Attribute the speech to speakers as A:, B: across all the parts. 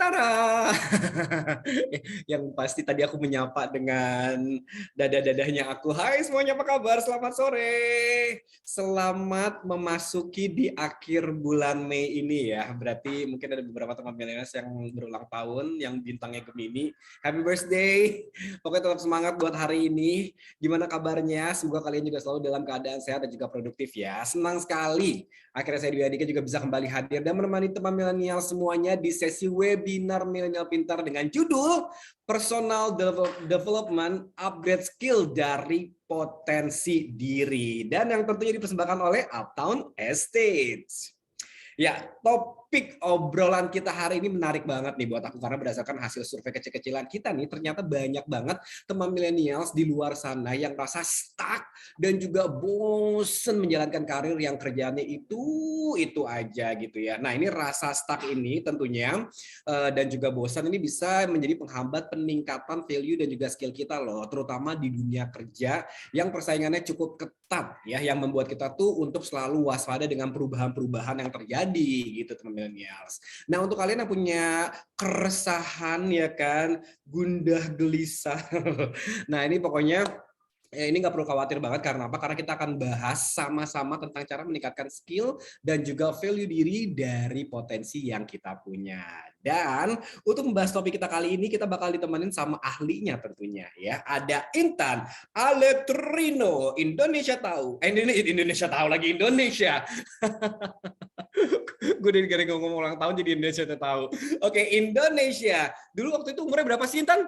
A: Tada! Yang pasti tadi aku menyapa dengan dada-dadahnya aku. Hai semuanya, apa kabar? Selamat sore. Selamat memasuki di akhir bulan Mei ini ya. Berarti mungkin ada beberapa teman milenial yang berulang tahun, yang bintangnya Gemini. Happy birthday. Pokoknya tetap semangat buat hari ini. Gimana kabarnya? Semoga kalian juga selalu dalam keadaan sehat dan juga produktif ya. Senang sekali. Akhirnya saya Dwi Andika juga bisa kembali hadir dan menemani teman milenial semuanya di sesi webinar Milenial Pintar dengan judul Personal Development Upgrade Skill dari Potensi Diri. Dan yang tentunya dipersembahkan oleh Uptown Estate. Ya, topik obrolan kita hari ini menarik banget nih buat aku karena berdasarkan hasil survei kecil-kecilan kita nih ternyata banyak banget teman millennials di luar sana yang rasa stuck dan juga bosen menjalankan karir yang kerjaannya itu aja gitu ya. Nah, ini rasa stuck ini tentunya dan juga bosan ini bisa menjadi penghambat peningkatan value dan juga skill kita loh, terutama di dunia kerja yang persaingannya cukup ketat ya, yang membuat kita tuh untuk selalu waspada dengan perubahan-perubahan yang terjadi gitu teman millennials. Nah, untuk kalian yang punya keresahan ya kan, gundah gelisah. Nah, ini pokoknya ya, ini nggak perlu khawatir banget karena apa? Karena kita akan bahas sama-sama tentang cara meningkatkan skill dan juga value diri dari potensi yang kita punya. Dan untuk membahas topik kita kali ini kita bakal ditemenin sama ahlinya tentunya ya. Ada Intan Aletrino, Indonesia tahu. Indonesia tahu lagi Indonesia. Gue dari gara ngomong ulang tahun jadi Indonesia tahu. Oke, Indonesia. Dulu waktu itu umurnya berapa sih Intan?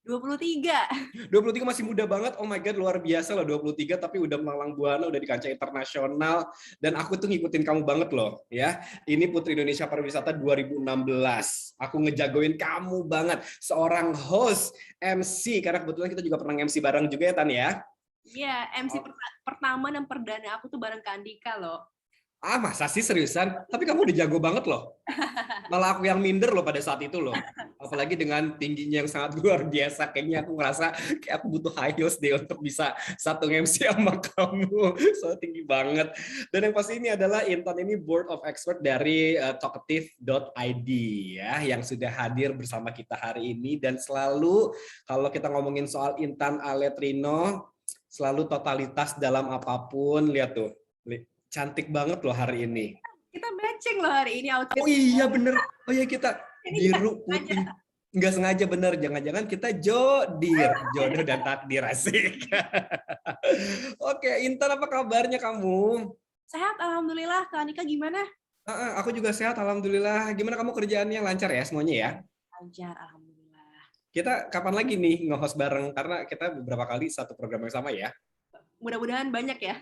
B: 23.
A: 23 masih muda banget. Oh my god, luar biasa loh 23 tapi udah melalang buana, udah di kancah internasional dan aku tuh ngikutin kamu banget loh ya. Ini Putri Indonesia Pariwisata 2016. Aku ngejagoin kamu banget seorang host MC karena kebetulan kita juga pernah MC bareng juga ya Tan ya.
B: Iya, MC pertama dan perdana aku tuh bareng Kak Andika loh.
A: Ah, masa sih seriusan? Tapi kamu udah jago banget loh. Malah aku yang minder loh pada saat itu loh. Apalagi dengan tingginya yang sangat luar biasa. Kayaknya aku ngerasa kayak aku butuh high heels deh untuk bisa satu MC sama kamu. So tinggi banget. Dan yang pasti ini adalah Intan ini board of expert dari talkative.id ya, yang sudah hadir bersama kita hari ini. Dan selalu kalau kita ngomongin soal Intan Aletrino, selalu totalitas dalam apapun. Lihat tuh. Cantik banget loh hari ini.
B: Kita matching loh hari ini outfit.
A: Oh iya bener. Oh iya kita biru putih. Nggak sengaja bener. Jangan-jangan kita jodoh dan takdir asik. Oke, Intan apa kabarnya kamu?
B: Sehat, alhamdulillah. Kak Andika gimana?
A: Aku juga sehat, alhamdulillah. Gimana kamu kerjaannya lancar ya semuanya ya?
B: Lancar, alhamdulillah.
A: Kita kapan lagi nih nge-host bareng? Karena kita beberapa kali satu program yang sama ya.
B: Mudah-mudahan banyak ya.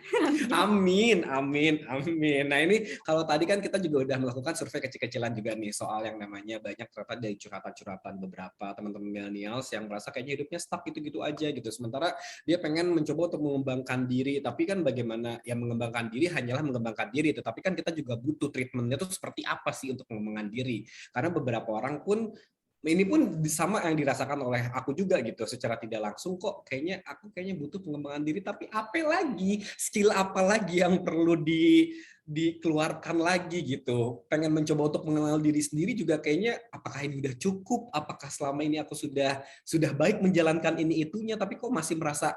A: Amin, amin, amin. Nah ini kalau tadi kan kita juga udah melakukan survei kecil-kecilan juga nih soal yang namanya banyak ternyata dari curhatan-curhatan beberapa teman-teman millennials yang merasa kayaknya hidupnya stuck gitu-gitu aja gitu. Sementara dia pengen mencoba untuk mengembangkan diri, tapi kan bagaimana ya mengembangkan diri hanyalah mengembangkan diri, tetapi kan kita juga butuh treatmentnya tuh seperti apa sih untuk mengembangkan diri. Karena beberapa orang pun ini pun sama yang dirasakan oleh aku juga gitu, secara tidak langsung kok aku kayaknya butuh pengembangan diri, tapi apa lagi skill apa lagi yang perlu dikeluarkan lagi gitu, pengen mencoba untuk mengenal diri sendiri juga kayaknya apakah ini udah cukup, apakah selama ini aku sudah baik menjalankan ini itunya tapi kok masih merasa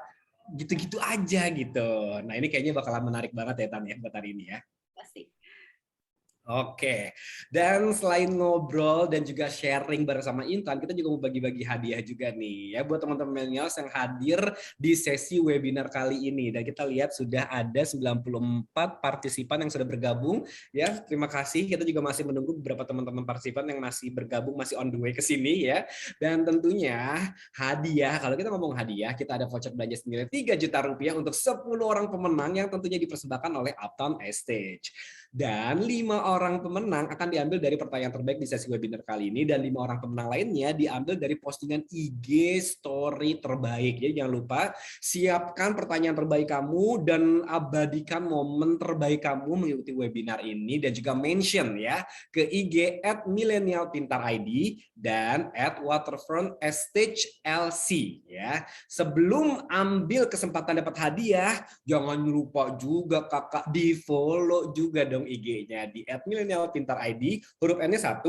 A: gitu-gitu aja gitu. Nah ini kayaknya bakalan menarik banget ya Tan ya buat hari ini ya.
B: Pasti.
A: Oke, dan selain ngobrol dan juga sharing bersama Intan, kita juga mau bagi-bagi hadiah juga nih ya buat teman-teman millennials yang hadir di sesi webinar kali ini. Dan kita lihat sudah ada 94 partisipan yang sudah bergabung ya. Terima kasih. Kita juga masih menunggu beberapa teman-teman partisipan yang masih bergabung, masih on the way ke sini ya. Dan tentunya hadiah, kalau kita ngomong hadiah, kita ada voucher belanja senilai 3 juta rupiah untuk 10 orang pemenang yang tentunya dipersembahkan oleh Uptown Estate. Dan 5 orang pemenang akan diambil dari pertanyaan terbaik di sesi webinar kali ini, dan 5 orang pemenang lainnya diambil dari postingan IG story terbaik. Jadi jangan lupa siapkan pertanyaan terbaik kamu dan abadikan momen terbaik kamu mengikuti webinar ini, dan juga mention ya ke IG @millennialpintar_id dan @waterfront_estate_lc ya. Sebelum ambil kesempatan dapat hadiah, jangan lupa juga kakak di follow juga dong IG-nya di @millennialpintar_id, huruf N-nya 1,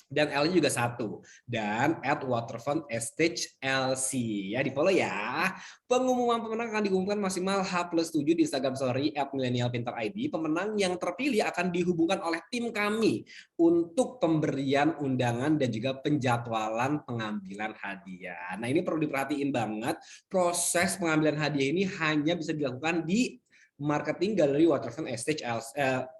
A: Dan L-nya juga satu. Dan @waterfrontestage_lc. Ya, di-follow ya. Pengumuman pemenang akan diumumkan maksimal H+7 di Instagram Story @milenialpintar_id. Pemenang yang terpilih akan dihubungkan oleh tim kami untuk pemberian undangan dan juga penjadwalan pengambilan hadiah. Nah, ini perlu diperhatiin banget. Proses pengambilan hadiah ini hanya bisa dilakukan di Marketing Gallery Waterfront Estate,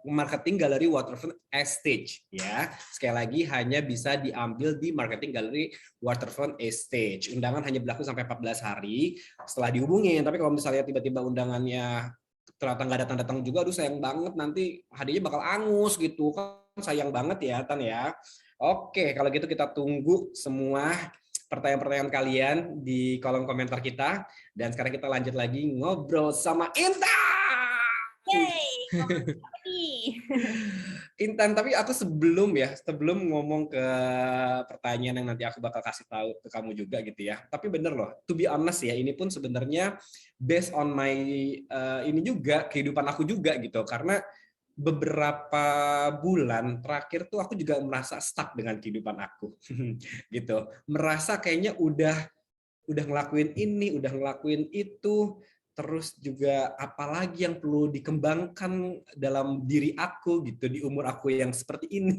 A: Marketing Gallery Waterfront Estate, ya. Sekali lagi hanya bisa diambil di Marketing Gallery Waterfront Estate. Undangan hanya berlaku sampai 14 hari setelah dihubungin. Tapi kalau misalnya tiba-tiba undangannya ternyata nggak datang-datang juga, aduh sayang banget, nanti hadiahnya bakal angus gitu kan, sayang banget ya Tan ya. Oke, kalau gitu kita tunggu semua pertanyaan-pertanyaan kalian di kolom komentar kita. Dan sekarang kita lanjut lagi ngobrol sama Intan.
B: Yeay, ngomongin apa nih?
A: Intan, tapi aku sebelum ngomong ke pertanyaan yang nanti aku bakal kasih tahu ke kamu juga gitu ya. Tapi bener loh, to be honest ya, ini pun sebenarnya based on my ini juga kehidupan aku juga gitu. Karena beberapa bulan terakhir tuh aku juga merasa stuck dengan kehidupan aku gitu. Merasa kayaknya udah ngelakuin ini, udah ngelakuin itu, terus juga apalagi yang perlu dikembangkan dalam diri aku gitu di umur aku yang seperti ini.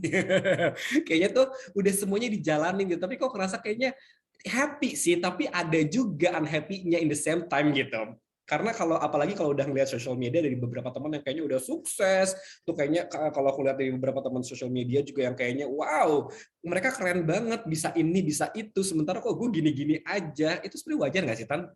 A: Kayaknya tuh udah semuanya dijalanin gitu, tapi kok ngerasa kayaknya happy sih, tapi ada juga unhappy-nya in the same time gitu. Karena apalagi kalau udah ngeliat social media dari beberapa teman yang kayaknya udah sukses, tuh kayaknya kalau aku lihat dari beberapa teman social media juga yang kayaknya wow, mereka keren banget, bisa ini, bisa itu, sementara kok gue gini-gini aja. Itu sebenarnya wajar nggak sih, Tan?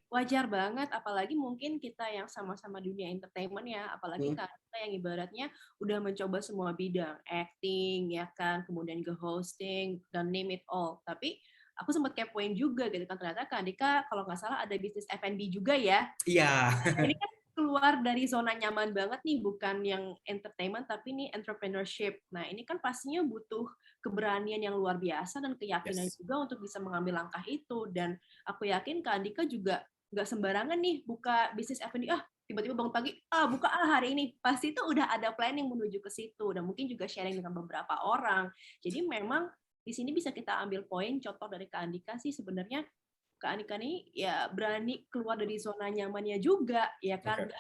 B: Wajar banget, apalagi mungkin kita yang sama-sama dunia entertainment ya, apalagi
A: Hmm.
B: kita yang ibaratnya udah mencoba semua bidang, acting, ya kan, kemudian ke hosting, dan name it all. Tapi aku sempat kepoin juga gitu kan, ternyata Kak Andika kalau nggak salah ada bisnis F&B juga ya.
A: Iya.
B: Ini kan keluar dari zona nyaman banget nih, bukan yang entertainment, tapi nih entrepreneurship. Nah, ini kan pastinya butuh keberanian yang luar biasa dan keyakinan
A: Yes.
B: juga untuk bisa mengambil langkah itu. Dan aku yakin Kak Andika juga nggak sembarangan nih buka bisnis F&B, tiba-tiba bangun pagi, buka hari ini. Pasti itu udah ada planning menuju ke situ, dan mungkin juga sharing dengan beberapa orang. Jadi memang di sini bisa kita ambil poin, contoh dari Kak Andika sih sebenarnya Kak Anika nih ya berani keluar dari zona nyamannya juga, ya kan?
A: Oke.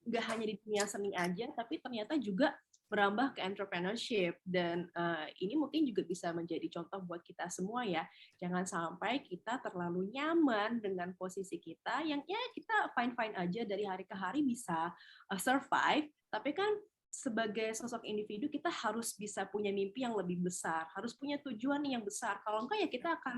B: Nggak hanya di dunia seni aja, tapi ternyata juga merambah ke entrepreneurship. Dan ini mungkin juga bisa menjadi contoh buat kita semua ya. Jangan sampai kita terlalu nyaman dengan posisi kita yang ya kita fine-fine aja dari hari ke hari bisa survive, tapi kan sebagai sosok individu kita harus bisa punya mimpi yang lebih besar, harus punya tujuan yang besar. Kalau enggak ya kita akan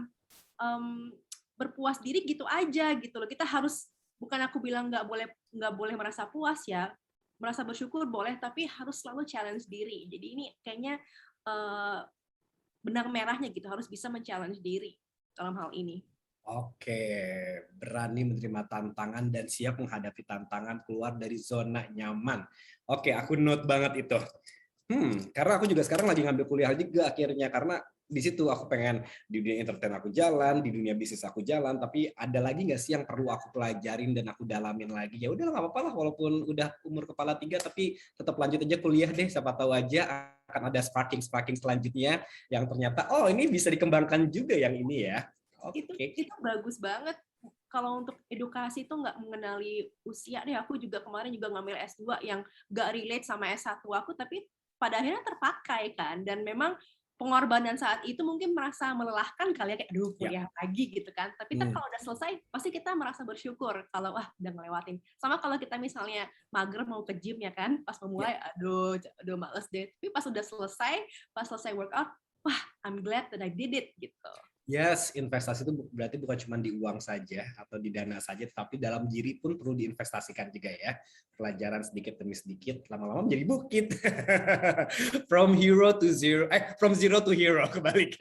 B: um, berpuas diri gitu aja gitu loh. Kita harus, bukan aku bilang nggak boleh merasa puas ya, merasa bersyukur boleh, tapi harus selalu challenge diri. Jadi ini kayaknya benang merahnya gitu, harus bisa men-challenge diri dalam hal ini.
A: Oke, berani menerima tantangan dan siap menghadapi tantangan keluar dari zona nyaman. Oke, aku note banget itu. Karena aku juga sekarang lagi ngambil kuliah juga akhirnya, karena di situ aku pengen di dunia entertain aku jalan, di dunia bisnis aku jalan, tapi ada lagi nggak sih yang perlu aku pelajarin dan aku dalamin lagi? Ya udah nggak apa-apa lah, walaupun udah umur kepala 3, tapi tetap lanjut aja kuliah deh, siapa tahu aja akan ada sparking selanjutnya yang ternyata oh ini bisa dikembangkan juga yang ini ya. Oke.
B: Itu bagus banget. Kalau untuk edukasi itu nggak mengenali usia deh. Aku juga kemarin juga ngambil S2 yang nggak relate sama S1 aku, tapi pada akhirnya terpakai kan. Dan memang pengorbanan saat itu mungkin merasa melelahkan kali ya, kayak aduh kuliah lagi gitu kan. Tapi kalau udah selesai, pasti kita merasa bersyukur kalau udah ngelewatin. Sama kalau kita misalnya mager mau ke gym ya kan, pas memulai aduh males deh. Tapi pas udah selesai, pas selesai workout, wah I'm glad that I did it gitu.
A: Yes, investasi itu berarti bukan cuma di uang saja atau di dana saja, tapi dalam diri pun perlu diinvestasikan juga ya. Pelajaran sedikit demi sedikit, lama-lama menjadi bukit. From zero to hero, kebalik.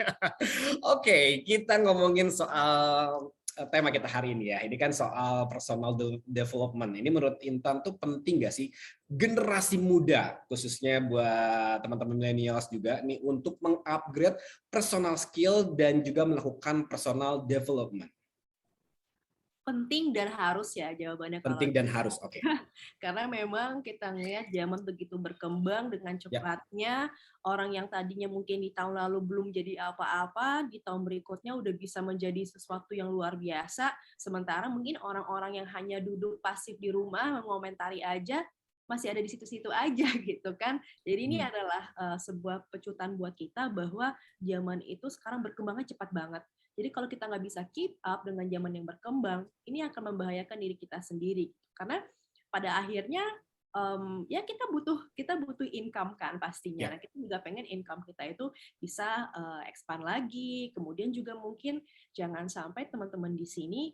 A: Oke, kita ngomongin soal tema kita hari ini ya. Ini kan soal personal development. Ini menurut Intan tuh penting nggak sih generasi muda, khususnya buat teman-teman millennials juga nih, untuk mengupgrade personal skill dan juga melakukan personal development?
B: Penting dan harus ya jawabannya kalau
A: Penting dan harus, oke.
B: karena memang kita ngelihat zaman begitu berkembang dengan
A: Ya,
B: cepatnya, orang yang tadinya mungkin di tahun lalu belum jadi apa-apa, di tahun berikutnya udah bisa menjadi sesuatu yang luar biasa, sementara mungkin orang-orang yang hanya duduk pasif di rumah mengomentari aja masih ada di situ-situ aja gitu kan. Jadi ini adalah sebuah pecutan buat kita bahwa zaman itu sekarang berkembangnya cepat banget. Jadi kalau kita nggak bisa keep up dengan zaman yang berkembang, ini akan membahayakan diri kita sendiri. Karena pada akhirnya ya kita butuh income kan pastinya.
A: ya.
B: Nah, kita juga pengen income kita itu bisa expand lagi. Kemudian juga mungkin jangan sampai teman-teman di sini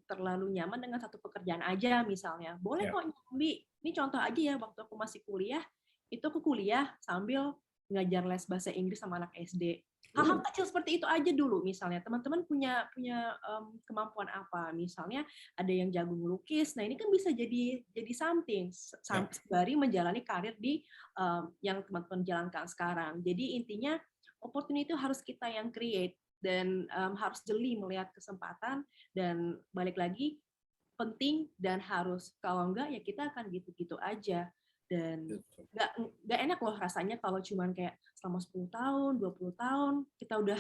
B: terlalu nyaman dengan satu pekerjaan aja misalnya. Boleh
A: Ya.
B: kok nyambi. Ini contoh aja ya, waktu aku masih kuliah, itu aku kuliah sambil ngajar les bahasa Inggris sama anak SD. Hal-hal kecil seperti itu aja dulu misalnya. Teman-teman punya punya kemampuan apa? Misalnya ada yang jago melukis. Nah, ini kan bisa jadi something
A: Ya.
B: sembari menjalani karir di yang teman-teman jalankan sekarang. Jadi intinya opportunity itu harus kita yang create dan harus jeli melihat kesempatan dan balik lagi penting dan harus. Kalau enggak ya kita akan gitu-gitu aja. Dan nggak enak loh rasanya kalau cuman kayak selama 10 tahun, 20 tahun, kita udah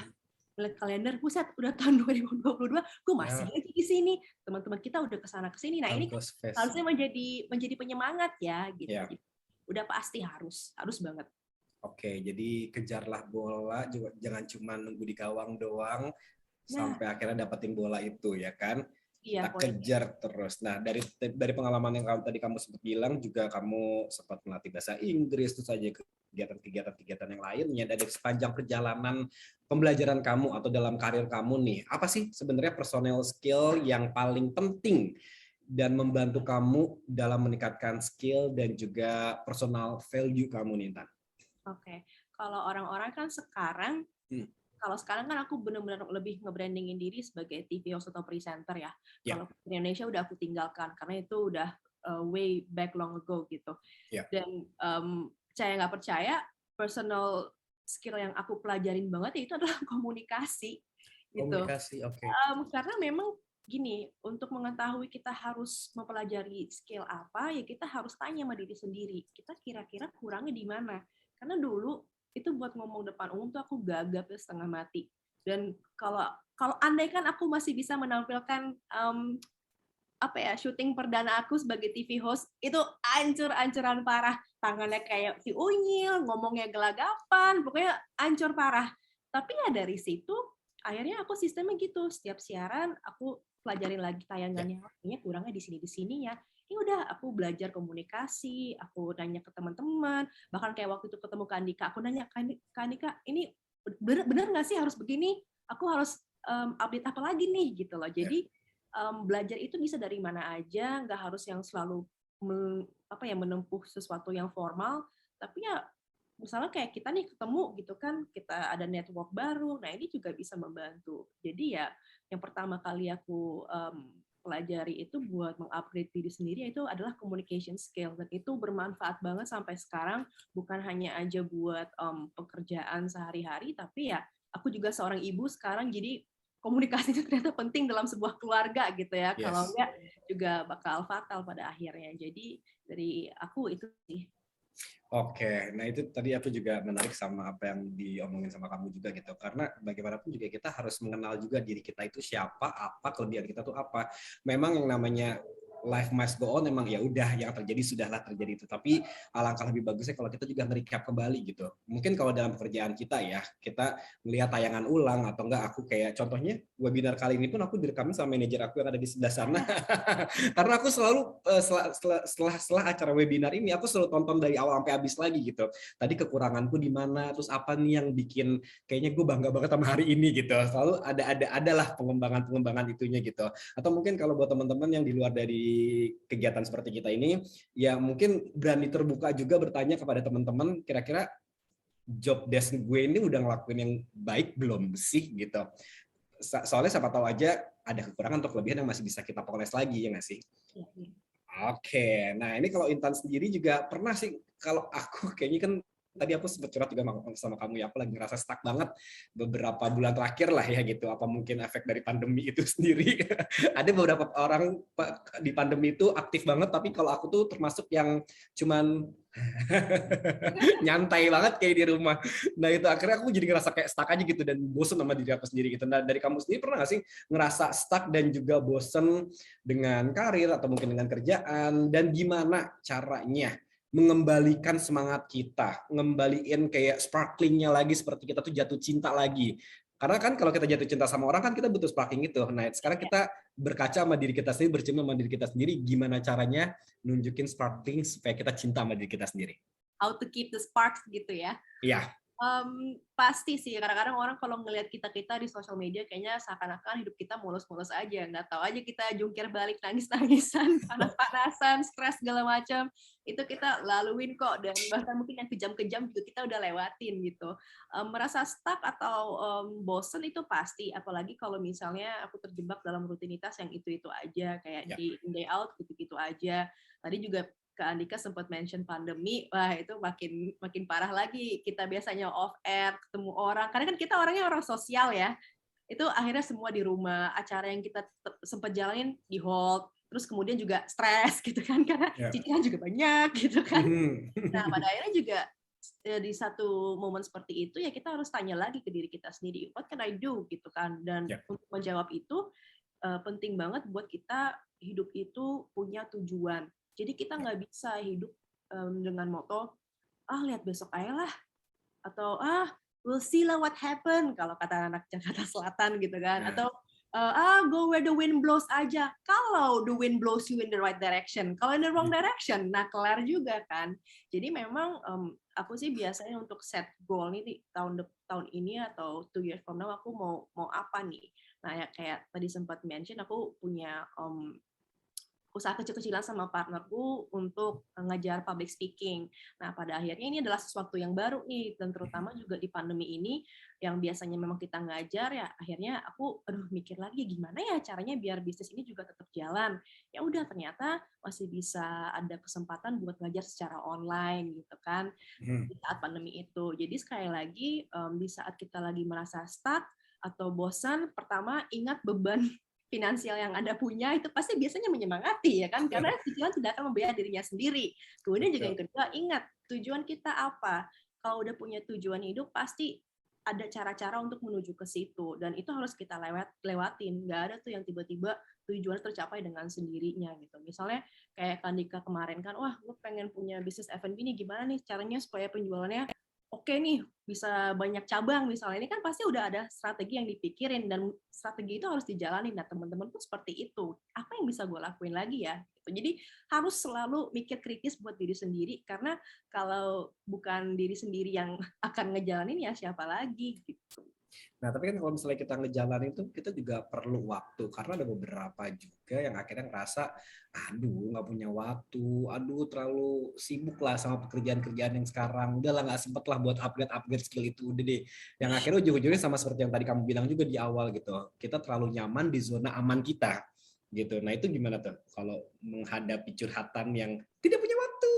B: ngeliat kalender, buset, udah tahun 2022, gue masih
A: Ya,
B: lagi di sini. Teman-teman kita udah kesana kesini. Nah,
A: time
B: ini kan
A: goes fast.
B: harusnya menjadi penyemangat ya, gitu.
A: Ya.
B: Jadi, udah pasti harus banget.
A: Oke, jadi kejarlah bola, juga jangan cuma nunggu di gawang doang
B: Nah,
A: sampai akhirnya dapetin bola itu, ya kan?
B: iya
A: Kita
B: poinnya.
A: kejar terus. Nah, dari pengalaman yang tadi kamu sempat bilang, juga kamu sempat melatih bahasa Inggris, terus aja kegiatan-kegiatan yang lainnya. Dari sepanjang perjalanan pembelajaran kamu atau dalam karir kamu nih, apa sih sebenarnya personal skill yang paling penting dan membantu kamu dalam meningkatkan skill dan juga personal value kamu nih, Tan?
B: Oke. Kalau orang-orang kan sekarang, kalau sekarang kan aku benar-benar lebih nge-brandingin diri sebagai TV host atau presenter ya.
A: Ya,
B: Kalau di Indonesia udah aku tinggalkan karena itu udah way back long ago gitu.
A: ya.
B: Dan percaya nggak percaya, personal skill yang aku pelajarin banget ya itu adalah komunikasi gitu.
A: Komunikasi, oke.
B: Karena memang gini, untuk mengetahui kita harus mempelajari skill apa, ya kita harus tanya sama diri sendiri. Kita kira-kira kurangnya di mana? Karena dulu itu buat ngomong depan umum tuh aku gagap ya setengah mati. Dan kalau kalau andai kan aku masih bisa menampilkan apa ya, syuting perdana aku sebagai TV host itu ancur-ancuran parah, tangannya kayak si unyil, ngomongnya gelagapan, pokoknya ancur parah. Tapi ya dari situ akhirnya aku sistemnya gitu, setiap siaran aku pelajarin lagi
A: Ya.
B: tayangannya, kayaknya kurangnya di sini ya. Ya udah, aku belajar komunikasi, aku nanya ke teman-teman, bahkan kayak waktu itu ketemu Kak Andika, aku nanya, Kak Andika, ini benar nggak sih harus begini? Aku harus update apa lagi nih gitu loh.
A: Ya.
B: Jadi belajar itu bisa dari mana aja, nggak harus yang selalu menempuh sesuatu yang formal, tapi ya misalnya kayak kita nih ketemu gitu kan, kita ada network baru, nah ini juga bisa membantu. Jadi ya yang pertama kali aku pelajari itu buat mengupgrade diri sendiri itu adalah communication skill, dan itu bermanfaat banget sampai sekarang, bukan hanya aja buat pekerjaan sehari-hari, tapi ya aku juga seorang ibu sekarang, jadi komunikasi itu ternyata penting dalam sebuah keluarga gitu ya. Kalau
A: Yes.
B: enggak juga bakal fatal pada akhirnya. Jadi dari aku itu sih.
A: Oke, nah itu tadi aku juga menarik sama apa yang diomongin sama kamu juga gitu. Karena bagaimanapun juga kita harus mengenal juga diri kita itu siapa, apa kelebihan kita tuh apa. Memang yang namanya life must go on, memang ya udah yang terjadi sudahlah terjadi itu. Tapi alangkah lebih bagusnya kalau kita juga merecap kembali gitu. Mungkin kalau dalam pekerjaan kita ya, kita melihat tayangan ulang atau enggak, aku kayak contohnya webinar kali ini pun aku direkamin sama manajer aku yang ada di sebelah sana. Karena aku selalu setelah acara webinar ini aku selalu tonton dari awal sampai habis lagi gitu. Tadi kekuranganku di mana, terus apa nih yang bikin kayaknya gue bangga banget sama hari ini gitu. Selalu adalah pengembangan itunya gitu. Atau mungkin kalau buat teman-teman yang di luar dari kegiatan seperti kita ini, ya mungkin berani terbuka juga bertanya kepada teman-teman, kira-kira job desk gue ini udah ngelakuin yang baik belum sih gitu. Soalnya siapa tahu aja ada kekurangan atau kelebihan yang masih bisa kita poles lagi, ya nggak sih? Oke, nah ini kalau Intan sendiri juga pernah sih, kalau aku kayaknya kan tadi aku sempat curhat juga sama kamu ya, aku lagi ngerasa stuck banget beberapa bulan terakhir lah ya gitu. Apa mungkin efek dari pandemi itu sendiri? Ada beberapa orang di pandemi itu aktif banget, tapi kalau aku tuh termasuk yang cuman nyantai banget kayak di rumah. Nah itu akhirnya aku jadi ngerasa kayak stuck aja gitu dan bosen sama diri aku sendiri gitu. Nah dari kamu sendiri pernah nggak sih ngerasa stuck dan juga bosen dengan karir atau mungkin dengan kerjaan, dan gimana caranya mengembalikan semangat kita, ngembaliin kayak sparklingnya lagi seperti kita tuh jatuh cinta lagi. Karena kan kalau kita jatuh cinta sama orang kan kita butuh sparkling itu. Nah sekarang kita berkaca sama diri kita sendiri, bercinta sama diri kita sendiri, gimana caranya nunjukin sparkling supaya kita cinta sama diri kita sendiri.
B: How to keep the sparks gitu ya.
A: Iya.
B: Pasti sih, kadang-kadang orang kalau ngelihat kita di sosial media kayaknya seakan-akan hidup kita mulus-mulus aja, nggak tahu aja kita jungkir balik nangis-nangisan, panas-panasan, stres segala macam, itu kita laluin kok, dan bahkan mungkin yang kejam-kejam juga kita udah lewatin gitu. Merasa stuck atau bosen itu pasti, apalagi kalau misalnya aku terjebak dalam rutinitas yang itu-itu aja, kayak day in day out gitu-gitu aja. Tadi juga Kak Andika sempat mention pandemi, wah itu makin parah lagi. Kita biasanya off air, ketemu orang. Karena kan kita orangnya orang sosial ya. Itu akhirnya semua di rumah. Acara yang kita sempat jalanin di hold. Terus kemudian juga stres gitu kan, karena cicilan juga banyak gitu kan. Nah pada akhirnya juga di satu momen seperti itu ya kita harus tanya lagi ke diri kita sendiri, what can I do gitu kan. Dan untuk menjawab itu penting banget buat kita hidup itu punya tujuan. Jadi kita nggak bisa hidup dengan moto, lihat besok aja lah, atau we'll see lah what happen, kalau kata anak Jakarta Selatan gitu kan, atau go where the wind blows aja. Kalau the wind blows you in the right direction, kalau in the wrong direction, nah kelar juga kan. Jadi memang aku sih biasanya untuk set goal nih tahun ini atau 2 years from now aku mau apa nih. Nah ya kayak tadi sempat mention aku punya usaha kecil-kecilan sama partnerku untuk ngejar public speaking. Nah, pada akhirnya ini adalah sesuatu yang baru nih, dan terutama juga di pandemi ini, yang biasanya memang kita ngajar, ya akhirnya aku mikir lagi gimana ya caranya biar bisnis ini juga tetap jalan. Ya udah, ternyata masih bisa ada kesempatan buat ngajar secara online gitu kan, di saat pandemi itu. Jadi sekali lagi, di saat kita lagi merasa stuck atau bosan, pertama ingat beban finansial yang Anda punya itu pasti biasanya menyemangati ya kan, karena cicilan tidak akan membayar dirinya sendiri. Kemudian juga yang kedua, ingat tujuan kita apa. Kalau udah punya tujuan hidup pasti ada cara-cara untuk menuju ke situ, dan itu harus kita lewatin. Nggak ada tuh yang tiba-tiba tujuan tercapai dengan sendirinya gitu. Misalnya kayak Kandika kemarin kan, wah gue pengen punya bisnis F&B nih, gimana nih caranya supaya penjualannya oke nih, bisa banyak cabang misalnya. Ini kan pasti udah ada strategi yang dipikirin, dan strategi itu harus dijalani. Nah, teman-teman pun seperti itu. Apa yang bisa gue lakuin lagi ya? Jadi harus selalu mikir kritis buat diri sendiri, karena kalau bukan diri sendiri yang akan ngejalanin ya siapa lagi gitu.
A: Nah, tapi kan kalau misalnya kita ngejalanin itu, kita juga perlu waktu. Karena ada beberapa juga yang akhirnya ngerasa, aduh nggak punya waktu, aduh terlalu sibuk lah sama pekerjaan-kerjaan yang sekarang. Udah lah nggak sempet lah buat upgrade skill itu. Udah deh. Yang akhirnya ujung-ujungnya sama seperti yang tadi kamu bilang juga di awal gitu. Kita terlalu nyaman di zona aman kita. Gitu. Nah itu gimana tuh kalau menghadapi curhatan yang tidak punya waktu?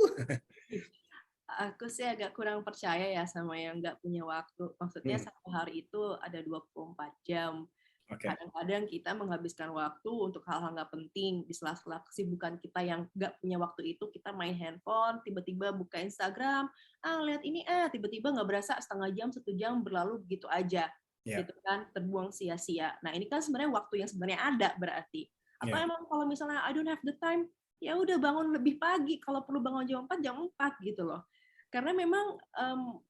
B: Aku sih agak kurang percaya ya sama yang nggak punya waktu. Maksudnya satu hari itu ada 24 jam. Kadang-kadang kita menghabiskan waktu untuk hal-hal nggak penting. Di sela-sela kesibukan kita yang nggak punya waktu itu, kita main handphone, tiba-tiba buka Instagram, lihat ini, tiba-tiba nggak berasa setengah jam, 1 jam berlalu begitu aja. Gitu kan, terbuang sia-sia. Nah ini kan sebenarnya waktu yang sebenarnya ada berarti. Atau emang kalau misalnya I don't have the time, ya udah bangun lebih pagi. Kalau perlu bangun jam 4 gitu loh. Karena memang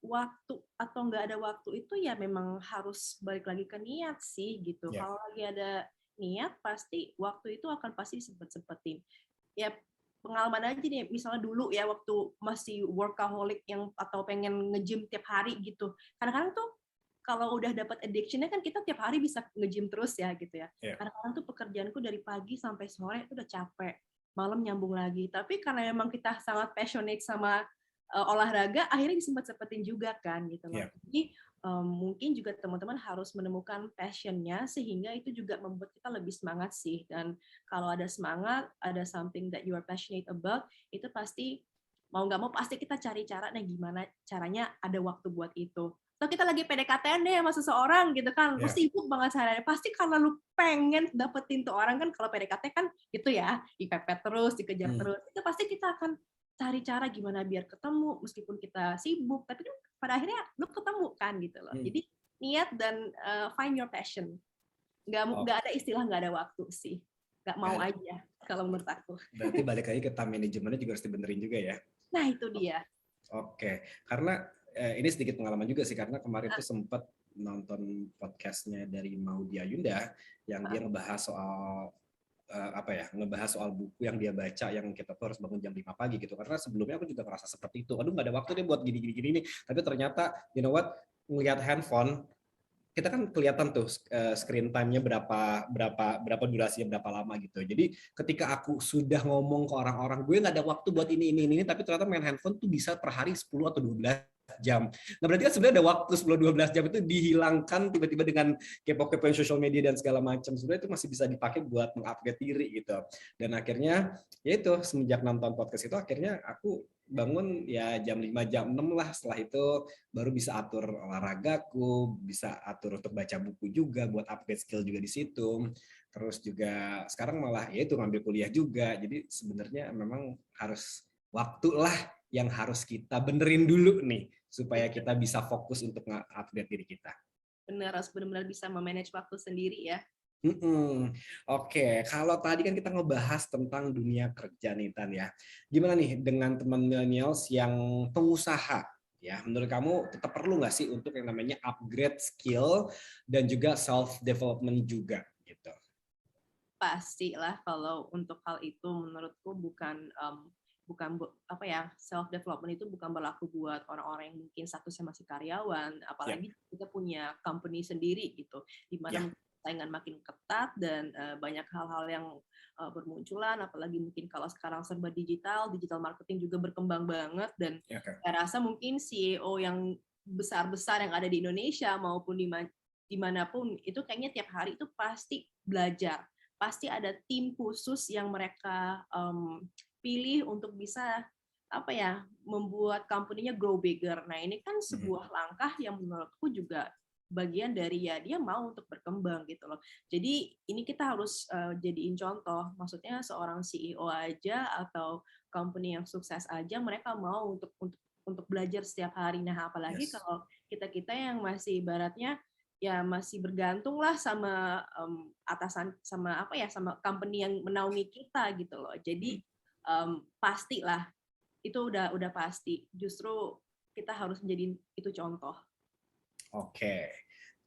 B: waktu atau nggak ada waktu itu ya memang harus balik lagi ke niat sih gitu. Kalau lagi ada niat pasti waktu itu akan pasti sempet-sempetin. Ya pengalaman aja nih, misalnya dulu ya waktu masih workaholic yang atau pengen nge-gym tiap hari gitu. Kadang-kadang tuh kalau udah dapat addiction-nya kan kita tiap hari bisa nge-gym terus ya gitu ya. Kadang-kadang tuh pekerjaanku dari pagi sampai sore itu udah capek. Malam nyambung lagi. Tapi karena memang kita sangat passionate sama olahraga, akhirnya disempet-sempetin juga kan gitu loh. Jadi mungkin juga teman-teman harus menemukan passion-nya sehingga itu juga membuat kita lebih semangat sih. Dan kalau ada semangat, ada something that you are passionate about, itu pasti mau nggak mau pasti kita cari cara, nah gimana caranya ada waktu buat itu. Atau kita lagi PDKT-an deh sama seseorang gitu kan, lu
A: Ya.
B: sibuk banget sehari-hari, pasti karena lu pengen dapetin tuh orang kan, kalau PDKT kan gitu ya, dipepet terus, dikejar terus, itu pasti kita akan cari cara gimana biar ketemu, meskipun kita sibuk, tapi kan pada akhirnya lu ketemu kan gitu loh. Jadi niat dan find your passion.
A: Oh,
B: Nggak ada istilah nggak ada waktu sih, nggak mau
A: nggak ada.
B: aja kalau menurut aku.
A: Berarti balik lagi ke time manajemennya juga harus dibenerin juga ya.
B: Nah itu dia.
A: Oke, karena ini sedikit pengalaman juga sih, karena kemarin tuh sempat nonton podcastnya dari Maudy Ayunda yang dia ngebahas soal ngebahas soal buku yang dia baca yang kita tuh harus bangun jam 5 pagi gitu. Karena sebelumnya aku juga ngerasa seperti itu. Aduh, nggak ada waktu deh buat gini nih. Tapi ternyata, you know what, ngelihat handphone, kita kan kelihatan tuh screen time-nya berapa durasinya berapa lama gitu. Jadi ketika aku sudah ngomong ke orang-orang, gue nggak ada waktu buat ini, tapi ternyata main handphone tuh bisa per hari 10 atau 12 jam. Nah berarti kan sebenarnya ada waktu 10-12 jam itu dihilangkan tiba-tiba dengan kepo-kepoin social media dan segala macam. Sebenarnya itu masih bisa dipakai buat mengupgrade diri gitu. Dan akhirnya ya itu semenjak nonton podcast itu akhirnya aku bangun ya jam 5 jam 6 lah. Setelah itu baru bisa atur olahragaku, bisa atur untuk baca buku juga buat upgrade skill juga di situ. Terus juga sekarang malah ya itu ngambil kuliah juga. Jadi sebenarnya memang harus waktu lah yang harus kita benerin dulu nih supaya kita bisa fokus untuk upgrade diri kita.
B: Benar, harus benar-benar bisa memanage waktu sendiri ya.
A: Oke, kalau tadi kan kita ngebahas tentang dunia kerja nih Tan ya. Gimana nih dengan teman millennials yang pengusaha? Ya, menurut kamu tetap perlu nggak sih untuk yang namanya upgrade skill dan juga self development juga gitu?
B: Pastilah kalau untuk hal itu menurutku bukan apa ya, self development itu bukan berlaku buat orang-orang yang mungkin statusnya masih karyawan,
A: Ya,
B: apalagi kita punya company sendiri gitu, di mana
A: ya,
B: saingan makin ketat dan banyak hal-hal yang bermunculan, apalagi mungkin kalau sekarang serba digital marketing juga berkembang banget, dan
A: ya Kak.
B: saya rasa mungkin CEO yang besar-besar yang ada di Indonesia maupun dimanapun itu kayaknya tiap hari itu pasti belajar, pasti ada tim khusus yang mereka pilih untuk bisa apa ya, membuat company-nya grow bigger. Nah ini kan sebuah langkah yang menurutku juga bagian dari ya dia mau untuk berkembang gitu loh. Jadi ini kita harus jadiin contoh. Maksudnya seorang CEO aja atau company yang sukses aja mereka mau untuk belajar setiap hari. Nah apalagi
A: Yes.
B: kalau kita yang masih ibaratnya ya masih bergantung lah sama atasan, sama apa ya, sama company yang menaungi kita gitu loh. Jadi pastilah itu udah pasti. Justru kita harus menjadi itu contoh.
A: Oke.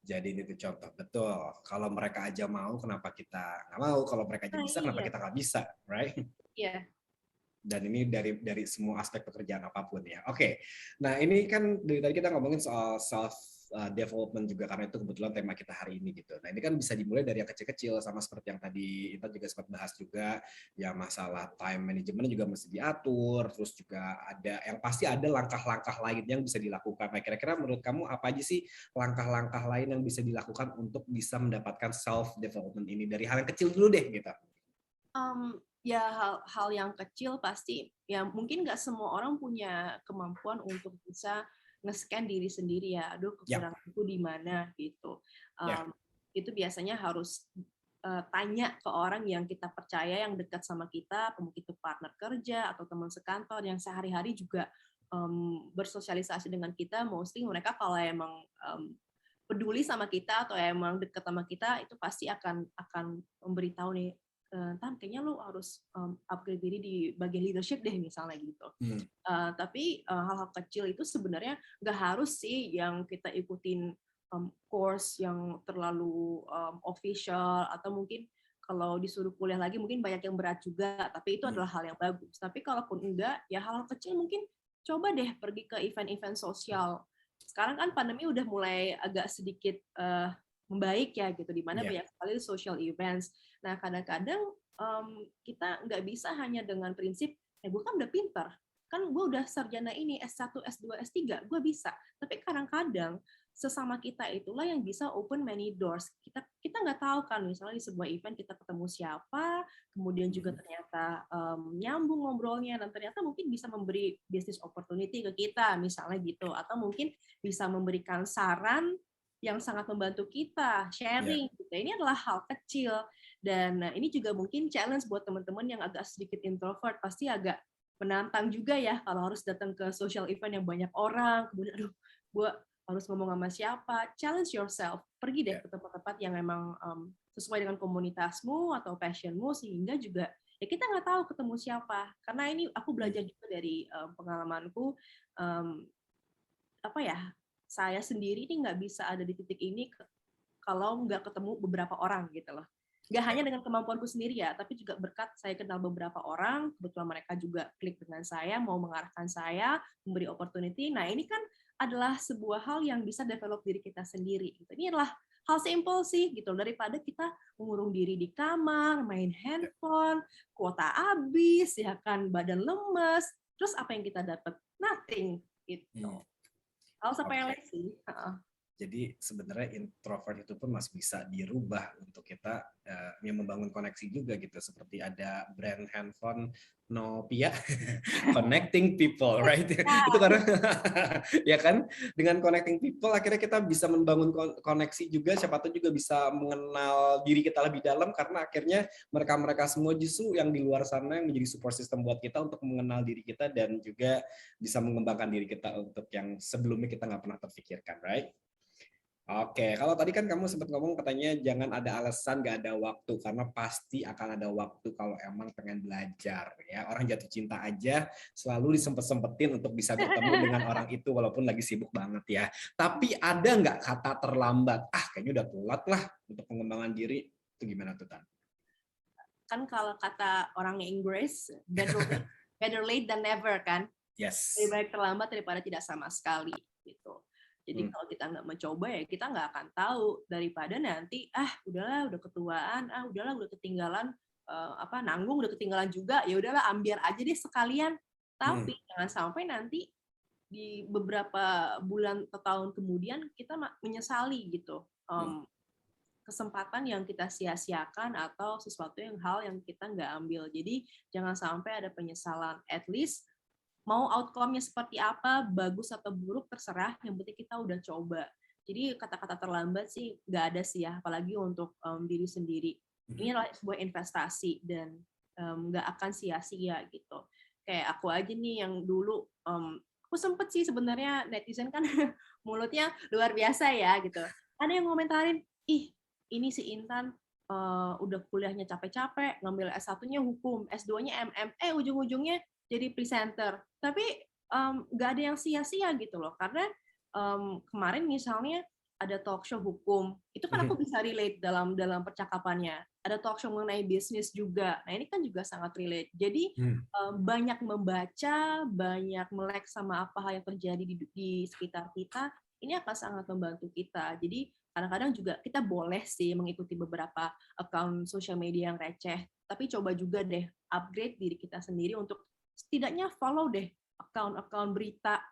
A: Jadi itu contoh betul. Kalau mereka aja mau, kenapa kita nggak mau? Kalau mereka aja
B: Nah
A: bisa, kenapa
B: iya,
A: kita nggak bisa, right?
B: iya.
A: Dan ini dari semua aspek pekerjaan apapun ya. Oke, nah ini kan dari tadi kita ngomongin soal self development juga karena itu kebetulan tema kita hari ini gitu. Nah ini kan bisa dimulai dari yang kecil-kecil sama seperti yang tadi kita juga sempat bahas juga ya, masalah time management juga mesti diatur, terus juga ada yang pasti ada langkah-langkah lain yang bisa dilakukan. Nah kira-kira menurut kamu apa aja sih langkah-langkah lain yang bisa dilakukan untuk bisa mendapatkan self development ini, dari hal yang kecil dulu deh gitu.
B: Ya hal-hal yang kecil pasti ya, mungkin nggak semua orang punya kemampuan untuk bisa nge-scan diri sendiri ya, aduh
A: Ya,
B: kekuranganku di mana gitu.
A: ya.
B: Itu biasanya harus tanya ke orang yang kita percaya, yang dekat sama kita, mungkin itu partner kerja atau teman sekantor yang sehari-hari juga bersosialisasi dengan kita. Mostly mereka kalau emang peduli sama kita atau emang dekat sama kita, itu pasti akan memberitahu nih, Tan, kayaknya lu harus upgrade diri di bagian leadership deh misalnya gitu. Tapi hal-hal kecil itu sebenarnya nggak harus sih yang kita ikutin course yang terlalu official, atau mungkin kalau disuruh kuliah lagi mungkin banyak yang berat juga, tapi itu adalah hal yang bagus. Tapi kalaupun enggak, ya hal-hal kecil mungkin coba deh pergi ke event-event sosial. Sekarang kan pandemi udah mulai agak sedikit membaik ya gitu, di mana
A: Ya.
B: banyak sekali social events. Nah kadang-kadang kita nggak bisa hanya dengan prinsip, gue kan udah pinter, kan gue udah sarjana ini S1, S2, S3, gue bisa. Tapi kadang-kadang sesama kita itulah yang bisa open many doors. Kita nggak tahu kan, misalnya di sebuah event kita ketemu siapa, kemudian juga ternyata nyambung ngobrolnya, dan ternyata mungkin bisa memberi business opportunity ke kita, misalnya gitu, atau mungkin bisa memberikan saran yang sangat membantu kita, sharing. Gitu. Ini adalah hal kecil, dan ini juga mungkin challenge buat teman-teman yang agak sedikit introvert, pasti agak menantang juga ya kalau harus datang ke social event yang banyak orang, kemudian aduh, gue harus ngomong sama siapa. Challenge yourself, pergi deh ke tempat-tempat yang memang sesuai dengan komunitasmu atau passionmu, sehingga juga ya kita nggak tahu ketemu siapa. Karena ini aku belajar juga dari pengalamanku, apa ya, saya sendiri ini nggak bisa ada di titik ini kalau nggak ketemu beberapa orang gitu loh. Nggak hanya dengan kemampuanku sendiri ya, tapi juga berkat saya kenal beberapa orang, kebetulan mereka juga klik dengan saya, mau mengarahkan saya, memberi opportunity. Nah, ini kan adalah sebuah hal yang bisa develop diri kita sendiri. Ini adalah hal simple sih, gitu. Daripada kita mengurung diri di kamar, main handphone, kuota habis, ya kan, badan lemes, terus apa yang kita dapat? Nothing, gitu. Harus apa yang lain sih?
A: Jadi sebenarnya introvert itu pun masih bisa dirubah untuk kita yang membangun koneksi juga gitu. Seperti ada brand handphone Nokia, connecting people, right? Itu karena ya kan, dengan connecting people akhirnya kita bisa membangun koneksi juga. Siapa tahu juga bisa mengenal diri kita lebih dalam, karena akhirnya mereka semua justru yang di luar sana yang menjadi support system buat kita untuk mengenal diri kita, dan juga bisa mengembangkan diri kita untuk yang sebelumnya kita nggak pernah terpikirkan, right? Oke, kalau tadi kan kamu sempat ngomong katanya jangan ada alasan, nggak ada waktu, karena pasti akan ada waktu kalau emang pengen belajar ya. Orang jatuh cinta aja selalu disempet-sempetin untuk bisa bertemu dengan orang itu walaupun lagi sibuk banget ya. Tapi ada nggak kata terlambat? Kayaknya udah telat lah untuk pengembangan diri. Itu gimana tuh, Tan?
B: Kan kalau kata orang Inggris, better late than never kan?
A: Yes.
B: Lebih baik terlambat daripada tidak sama sekali gitu. Jadi kalau kita nggak mencoba ya kita nggak akan tahu, daripada nanti udahlah udah ketuaan, udahlah udah ketinggalan nanggung, udah ketinggalan juga, ya udahlah ambil aja deh sekalian. Tapi jangan sampai nanti di beberapa bulan atau tahun kemudian kita menyesali gitu. Kesempatan yang kita sia-siakan atau sesuatu hal yang kita nggak ambil. Jadi jangan sampai ada penyesalan. At least mau outcome-nya seperti apa, bagus atau buruk, terserah. Yang penting kita udah coba. Jadi kata-kata terlambat sih nggak ada sih ya, apalagi untuk diri sendiri. Ini adalah sebuah investasi dan nggak akan sia-sia gitu. Kayak aku aja nih yang dulu, aku sempet sih sebenarnya, netizen kan mulutnya luar biasa ya gitu. Ada yang ngomentarin, ih ini si Intan udah kuliahnya capek-capek, ngambil S1-nya hukum, S2-nya MM, ujung-ujungnya jadi presenter. Tapi nggak ada yang sia-sia gitu loh, karena kemarin misalnya ada talk show hukum, itu kan aku bisa relate dalam percakapannya. Ada talk show mengenai bisnis juga, nah ini kan juga sangat relate. Jadi banyak membaca, banyak melek sama apa hal yang terjadi di sekitar kita, ini akan sangat membantu kita. Jadi kadang-kadang juga kita boleh sih mengikuti beberapa account social media yang receh, tapi coba juga deh upgrade diri kita sendiri untuk setidaknya follow deh account-account berita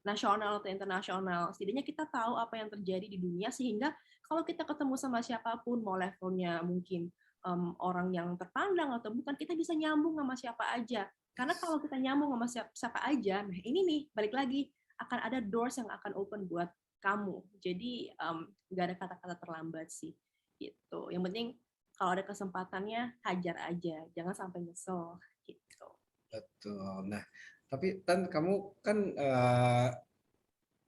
B: nasional atau internasional. Setidaknya kita tahu apa yang terjadi di dunia, sehingga kalau kita ketemu sama siapapun, mau levelnya mungkin orang yang terpandang atau bukan, kita bisa nyambung sama siapa aja. Karena kalau kita nyambung sama siapa aja, nah ini nih, balik lagi, akan ada doors yang akan open buat kamu. Jadi nggak ada kata-kata terlambat sih. Gitu. Yang penting kalau ada kesempatannya, hajar aja. Jangan sampai nyesel. Gitu.
A: Betul. Nah, tapi Tan, kamu kan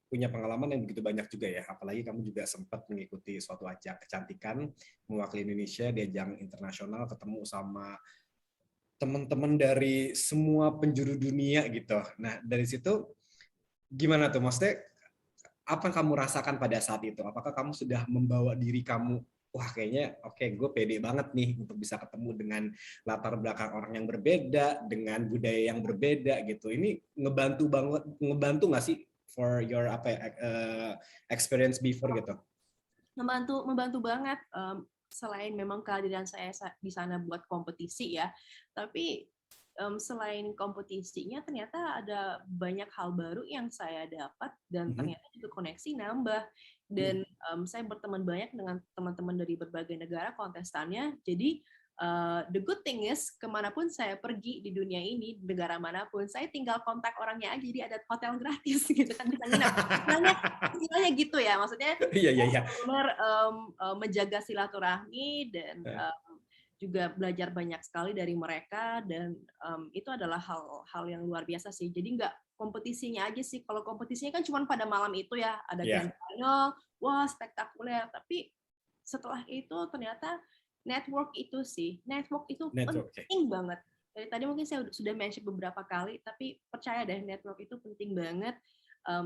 A: punya pengalaman yang begitu banyak juga ya, apalagi kamu juga sempat mengikuti suatu ajang kecantikan mewakili Indonesia di ajang internasional, ketemu sama teman-teman dari semua penjuru dunia gitu. Nah, dari situ gimana tuh? Maksudnya apa yang kamu rasakan pada saat itu? Apakah kamu sudah membawa diri kamu, wah kayaknya oke, gue pede banget nih untuk bisa ketemu dengan latar belakang orang yang berbeda, dengan budaya yang berbeda gitu. Ini ngebantu nggak sih for your experience before gitu?
B: Membantu banget. Selain memang kehadiran saya di sana buat kompetisi ya, tapi selain kompetisinya ternyata ada banyak hal baru yang saya dapat dan ternyata juga koneksi nambah dan saya berteman banyak dengan teman-teman dari berbagai negara kontestannya. Jadi the good thing is kemanapun saya pergi di dunia ini, di negara manapun, saya tinggal kontak orangnya aja, jadi ada hotel gratis gitu kan, bisa nginep. Istilahnya gitu ya, maksudnya
A: Iya, iya, iya.
B: benar menjaga silaturahmi dan juga belajar banyak sekali dari mereka dan itu adalah hal-hal yang luar biasa sih. Jadi nggak kompetisinya aja sih. Kalau kompetisinya kan cuma pada malam itu ya, ada grand final, wah spektakuler. Tapi setelah itu ternyata network itu sih, network itu penting banget. Dari tadi mungkin saya sudah mention beberapa kali, tapi percaya deh network itu penting banget.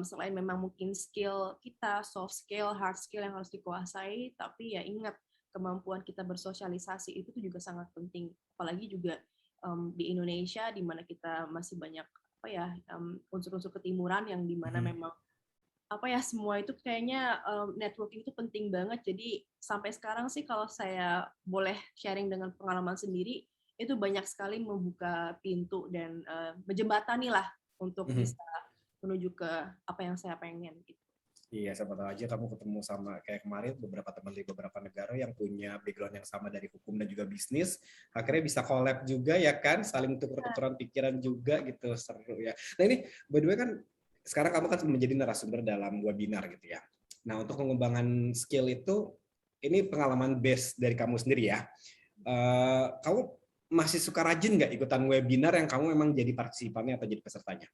B: Selain memang mungkin skill kita, soft skill, hard skill yang harus dikuasai, tapi ya ingat kemampuan kita bersosialisasi itu juga sangat penting. Apalagi juga di Indonesia, di mana kita masih banyak apa ya unsur-unsur ketimuran yang di mana memang apa ya semua itu kayaknya networking itu penting banget. Jadi sampai sekarang sih kalau saya boleh sharing dengan pengalaman sendiri, itu banyak sekali membuka pintu dan menjembatani lah untuk bisa menuju ke apa yang saya pengen gitu.
A: Iya, siapa tahu aja kamu ketemu sama kayak kemarin beberapa teman dari beberapa negara yang punya background yang sama dari hukum dan juga bisnis, akhirnya bisa collab juga ya kan, saling tukar-tukaran pikiran juga gitu, seru ya. Nah ini by the way kan sekarang kamu kan menjadi narasumber dalam webinar gitu ya. Nah untuk pengembangan skill itu, ini pengalaman base dari kamu sendiri ya. Kamu masih suka rajin nggak ikutan webinar yang kamu memang jadi partisipannya atau jadi pesertanya?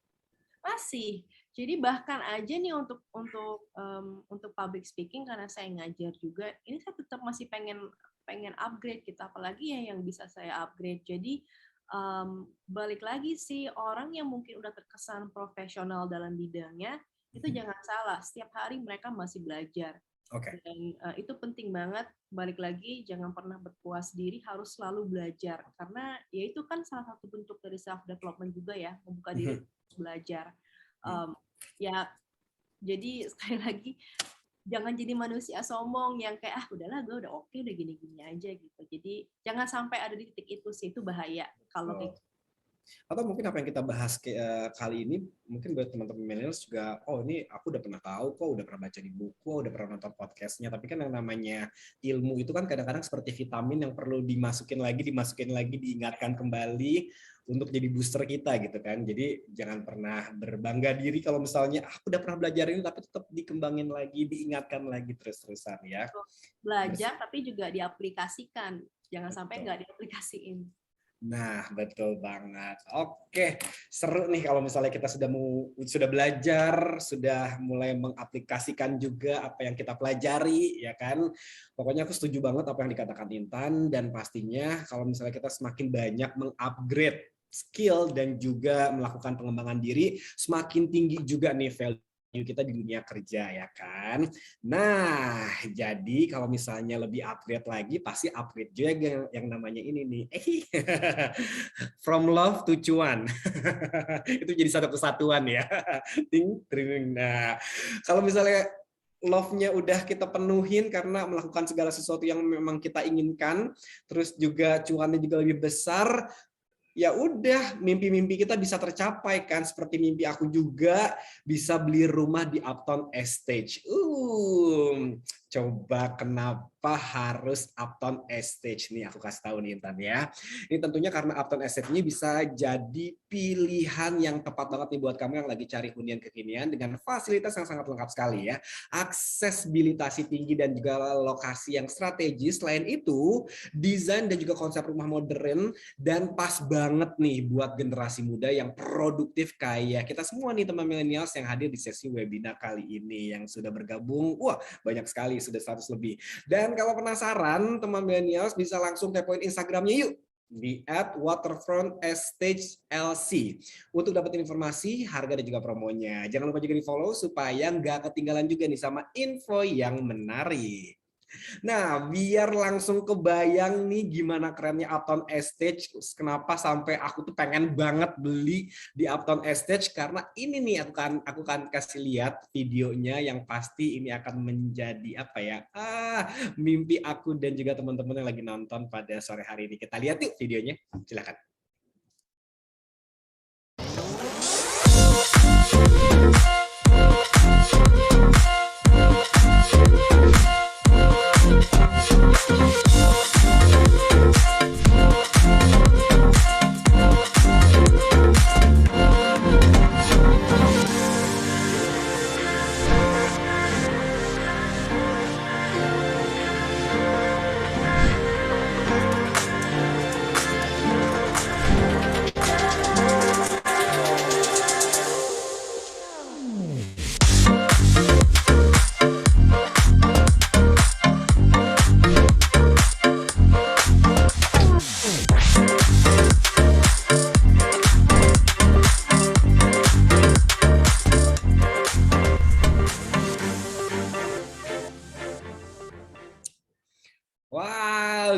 B: Masih. Jadi bahkan aja nih untuk public speaking karena saya ngajar juga, ini saya tetap masih pengen upgrade gitu, apalagi ya yang bisa saya upgrade. Jadi balik lagi sih orang yang mungkin udah terkesan profesional dalam bidangnya itu jangan salah, setiap hari mereka masih belajar. Dan itu penting banget. Balik lagi jangan pernah berpuas diri, harus selalu belajar karena ya itu kan salah satu bentuk dari self development juga ya, membuka diri belajar. Ya jadi sekali lagi jangan jadi manusia sombong yang kayak udahlah gue udah oke udah gini-gini aja gitu. Jadi jangan sampai ada di titik itu sih, itu bahaya kalau kayak
A: atau mungkin apa yang kita bahas kali ini mungkin buat teman-teman millennials juga, oh ini aku udah pernah tahu kok, udah pernah baca di buku, udah pernah nonton podcastnya, tapi kan yang namanya ilmu itu kan kadang-kadang seperti vitamin yang perlu dimasukin lagi, diingatkan kembali untuk jadi booster kita gitu kan. Jadi jangan pernah berbangga diri kalau misalnya aku udah pernah belajar ini tapi tetap dikembangin lagi, diingatkan lagi terus-terusan ya.
B: Belajar tapi juga diaplikasikan, jangan sampai nggak diaplikasiin.
A: Nah, betul banget. Oke, seru nih kalau misalnya kita sudah belajar, sudah mulai mengaplikasikan juga apa yang kita pelajari, ya kan? Pokoknya aku setuju banget apa yang dikatakan Intan, dan pastinya kalau misalnya kita semakin banyak mengupgrade skill dan juga melakukan pengembangan diri, semakin tinggi juga nih value kita di dunia kerja ya kan. Nah, jadi kalau misalnya lebih upgrade lagi, pasti upgrade juga yang namanya ini nih. From love to cuan. Itu jadi satu kesatuan ya. Ting, ting. Nah, kalau misalnya love-nya udah kita penuhin karena melakukan segala sesuatu yang memang kita inginkan, terus juga cuannya juga lebih besar, ya udah mimpi-mimpi kita bisa tercapai kan, seperti mimpi aku juga bisa beli rumah di Uptown Estate. Coba kenapa harus Uptown Estate nih, aku kasih tahu nih Intan ya. Ini tentunya karena Uptown Estate ini bisa jadi pilihan yang tepat banget nih buat kamu yang lagi cari hunian kekinian dengan fasilitas yang sangat lengkap sekali ya. Aksesibilitas tinggi dan juga lokasi yang strategis. Selain itu, desain dan juga konsep rumah modern dan pas banget nih buat generasi muda yang produktif kayak kita semua nih teman milenials yang hadir di sesi webinar kali ini yang sudah bergabung. Wah, banyak sekali, sudah 100 lebih. Dan kalau penasaran teman milenials bisa langsung kepoin Instagramnya yuk di @waterfrontestagelc untuk dapetin informasi, harga dan juga promonya. Jangan lupa juga di follow supaya nggak ketinggalan juga nih sama info yang menarik. Nah, biar langsung kebayang nih gimana kerennya Uptown Estate, kenapa sampai aku tuh pengen banget beli di Uptown Estate, karena ini nih aku kan kasih lihat videonya yang pasti ini akan menjadi apa ya? Mimpi aku dan juga teman-teman yang lagi nonton pada sore hari ini. Kita lihat yuk videonya. Silakan.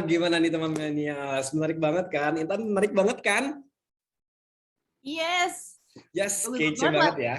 A: Gimana nih teman milenial? Menarik banget kan? Intan menarik banget kan?
B: Yes.
A: Yes,
B: Bagus
A: kece
B: banget.
A: banget ya.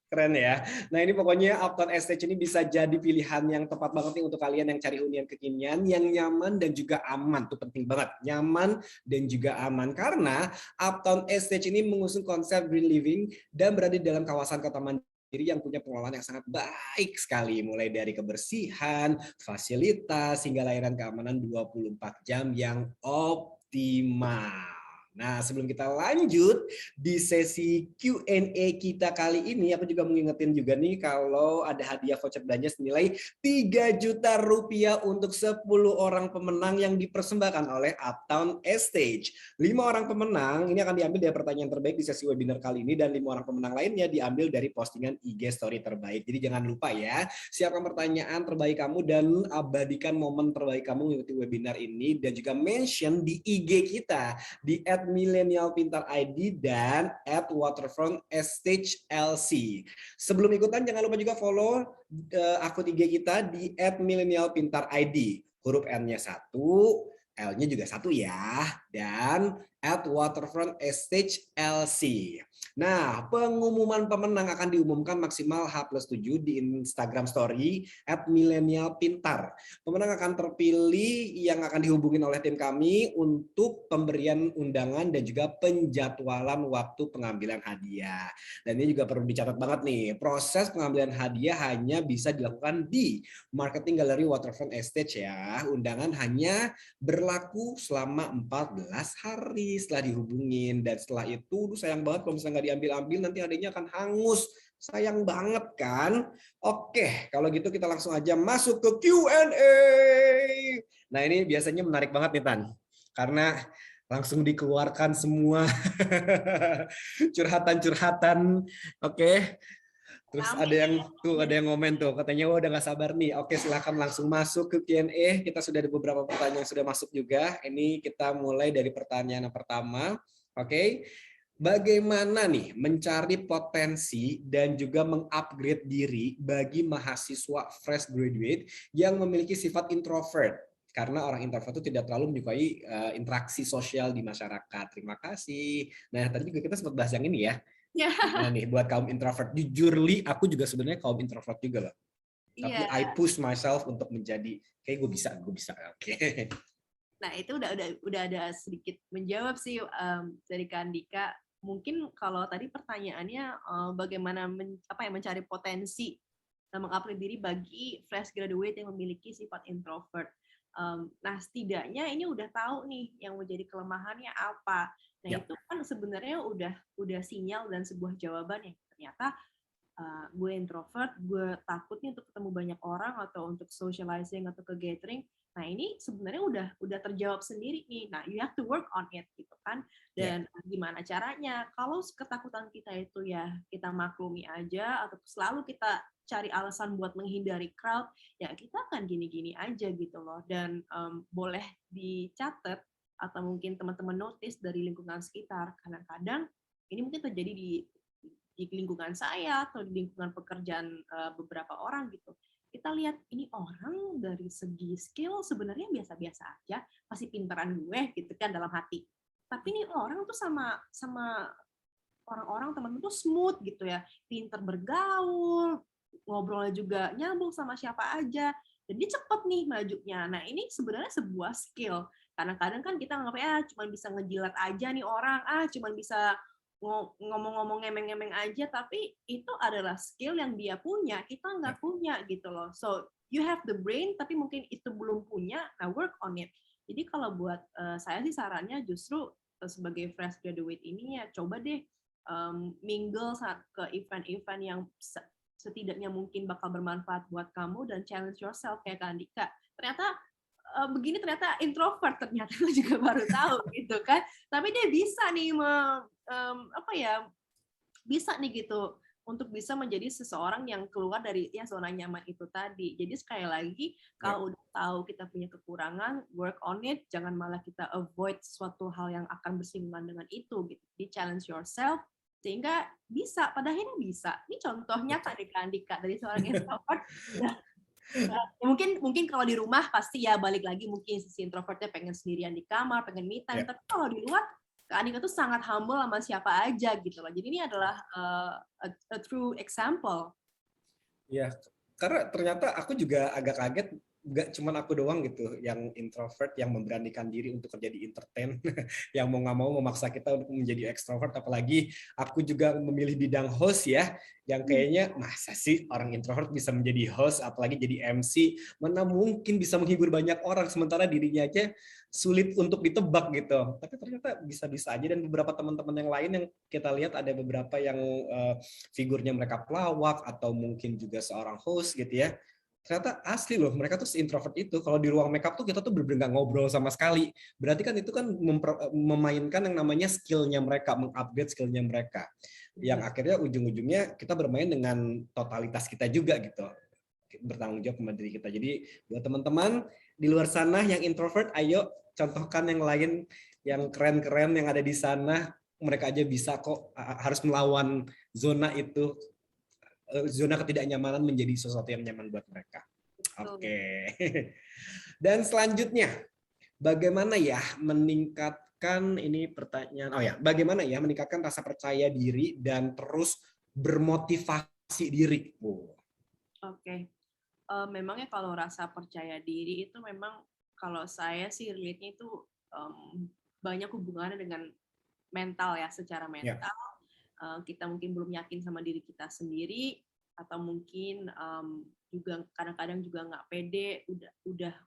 A: Keren ya. Nah ini pokoknya Uptown Estate ini bisa jadi pilihan yang tepat banget nih untuk kalian yang cari hunian kekinian, yang nyaman dan juga aman. Itu penting banget, nyaman dan juga aman. Karena Uptown Estate ini mengusung konsep green living dan berada di dalam kawasan kota mandiri yang punya pengelolaan yang sangat baik sekali. Mulai dari kebersihan, fasilitas, hingga layanan keamanan 24 jam yang optimal. Nah, sebelum kita lanjut di sesi Q&A kita kali ini, aku juga mau ngingetin juga nih kalau ada hadiah voucher belanja senilai 3 juta rupiah untuk 10 orang pemenang yang dipersembahkan oleh Uptown Estate. 5 orang pemenang ini akan diambil dari pertanyaan terbaik di sesi webinar kali ini, dan 5 orang pemenang lainnya diambil dari postingan IG story terbaik. Jadi jangan lupa ya, siapkan pertanyaan terbaik kamu dan abadikan momen terbaik kamu mengikuti webinar ini, dan juga mention di IG kita di @milenialpintar_id dan @waterfront_estate_lc. Sebelum ikutan jangan lupa juga follow akun IG kita di @milenialpintar_id. Huruf N-nya 1, L-nya juga 1 ya, dan @waterfront_estate_lc. Nah, pengumuman pemenang akan diumumkan maksimal H+7 di Instagram Story @milenialpintar. Pemenang akan terpilih yang akan dihubungin oleh tim kami untuk pemberian undangan dan juga penjadwalan waktu pengambilan hadiah. Dan ini juga perlu dicatat banget nih, proses pengambilan hadiah hanya bisa dilakukan di Marketing Gallery Waterfront Estate ya. Undangan hanya berlaku selama 14 hari setelah dihubungin, dan setelah itu sayang banget kalau misalnya nggak diambil-ambil, nanti hadiahnya akan hangus. Sayang banget kan? Oke, kalau gitu kita langsung aja masuk ke Q&A. Nah ini biasanya menarik banget nih Tan, karena langsung dikeluarkan semua curhatan-curhatan. Oke, terus ada yang ngomen tuh, katanya udah nggak sabar nih. Oke, silakan langsung masuk ke Q&A. Kita sudah ada beberapa pertanyaan yang sudah masuk juga. Ini kita mulai dari pertanyaan yang pertama. Oke. Bagaimana nih mencari potensi dan juga mengupgrade diri bagi mahasiswa fresh graduate yang memiliki sifat introvert? Karena orang introvert itu tidak terlalu menyukai interaksi sosial di masyarakat. Terima kasih. Nah, tadi juga kita sempat bahas yang ini ya.
B: Ya.
A: Nah nih, buat kaum introvert, jujur Li, aku juga sebenarnya kaum introvert juga loh. Tapi
B: Iya.
A: I push myself untuk menjadi, kayak gue bisa. Oke.
B: Nah, itu udah ada sedikit menjawab sih dari Kak Andika. Mungkin kalau tadi pertanyaannya bagaimana mencari potensi dan mengupgrade diri bagi fresh graduate yang memiliki sifat introvert. Nah, setidaknya ini udah tahu nih yang menjadi kelemahannya apa. Nah,
A: Yep.
B: itu kan sebenarnya udah sinyal dan sebuah jawaban yang ternyata gue introvert, gue takut nih untuk ketemu banyak orang atau untuk socializing atau ke gathering. Nah ini sebenarnya udah terjawab sendiri nih. Nah you have to work on it gitu kan. Dan gimana caranya? Kalau ketakutan kita itu ya kita maklumi aja atau selalu kita cari alasan buat menghindari crowd, ya kita akan gini-gini aja gitu loh. Dan boleh dicatat atau mungkin teman-teman notice dari lingkungan sekitar. Kadang-kadang ini mungkin terjadi di lingkungan saya atau di lingkungan pekerjaan beberapa orang gitu. Kita lihat ini orang dari segi skill sebenarnya biasa-biasa aja, masih pintaran gue gitu kan dalam hati. Tapi ini orang tuh sama orang-orang teman tuh smooth gitu ya, pinter bergaul, ngobrolnya juga nyambung sama siapa aja, dan dia cepet nih majunya. Nah ini sebenarnya sebuah skill. Kadang-kadang kan kita nganggapnya cuma bisa ngejilat aja nih orang, cuma bisa ngomong-ngomong ngemeng-ngemeng aja, tapi itu adalah skill yang dia punya, kita nggak punya gitu loh. So you have the brain, tapi mungkin itu belum punya, nah work on it. Jadi kalau buat saya sih sarannya justru sebagai fresh graduate ini ya coba deh mingle ke event-event yang setidaknya mungkin bakal bermanfaat buat kamu dan challenge yourself kayak Kak Andika. Ternyata begini ternyata introvert ternyata juga baru tahu gitu kan. Tapi dia bisa nih bisa nih gitu untuk bisa menjadi seseorang yang keluar dari ya zona nyaman itu tadi. Jadi sekali lagi kalau udah tahu kita punya kekurangan, work on it, jangan malah kita avoid suatu hal yang akan bersinggungan dengan itu gitu. Di challenge yourself sehingga bisa, pada akhirnya bisa. Ini contohnya Kak Andika dari seorang introvert Mungkin kalau di rumah pasti ya balik lagi mungkin sisi introvertnya pengen sendirian di kamar, pengen me time.
A: Ya.
B: Tapi kalau di luar, Kak Andika tuh sangat humble sama siapa aja gitu loh. Jadi ini adalah a true example.
A: Ya, karena ternyata aku juga agak kaget, nggak cuma aku doang gitu yang introvert yang memberanikan diri untuk jadi entertain, yang mau nggak mau memaksa kita untuk menjadi extrovert. Apalagi aku juga memilih bidang host ya, yang kayaknya masa sih orang introvert bisa menjadi host, apalagi jadi MC, mana mungkin bisa menghibur banyak orang sementara dirinya aja sulit untuk ditebak gitu. Tapi ternyata bisa-bisa aja, dan beberapa teman-teman yang lain yang kita lihat ada beberapa yang figurnya mereka pelawak atau mungkin juga seorang host gitu ya, ternyata asli loh mereka tuh introvert itu. Kalau di ruang makeup tuh kita tuh bener-bener nggak ngobrol sama sekali, berarti kan itu kan memainkan yang namanya skillnya mereka, mengupgrade skillnya mereka, yang akhirnya ujung-ujungnya kita bermain dengan totalitas kita juga gitu, bertanggung jawab sama diri kita. Jadi buat teman-teman di luar sana yang introvert, ayo contohkan yang lain yang keren-keren yang ada di sana. Mereka aja bisa kok, harus melawan zona itu, zona ketidaknyamanan menjadi sesuatu yang nyaman buat mereka. Oke. Dan selanjutnya, bagaimana ya meningkatkan, ini pertanyaan, oh ya, bagaimana ya meningkatkan rasa percaya diri dan terus bermotivasi diri?
B: Oke. Memangnya kalau rasa percaya diri itu memang kalau saya sih relate-nya itu banyak hubungannya dengan mental ya, secara
A: Ya.
B: mental. Kita mungkin belum yakin sama diri kita sendiri, atau mungkin juga kadang-kadang juga nggak pede,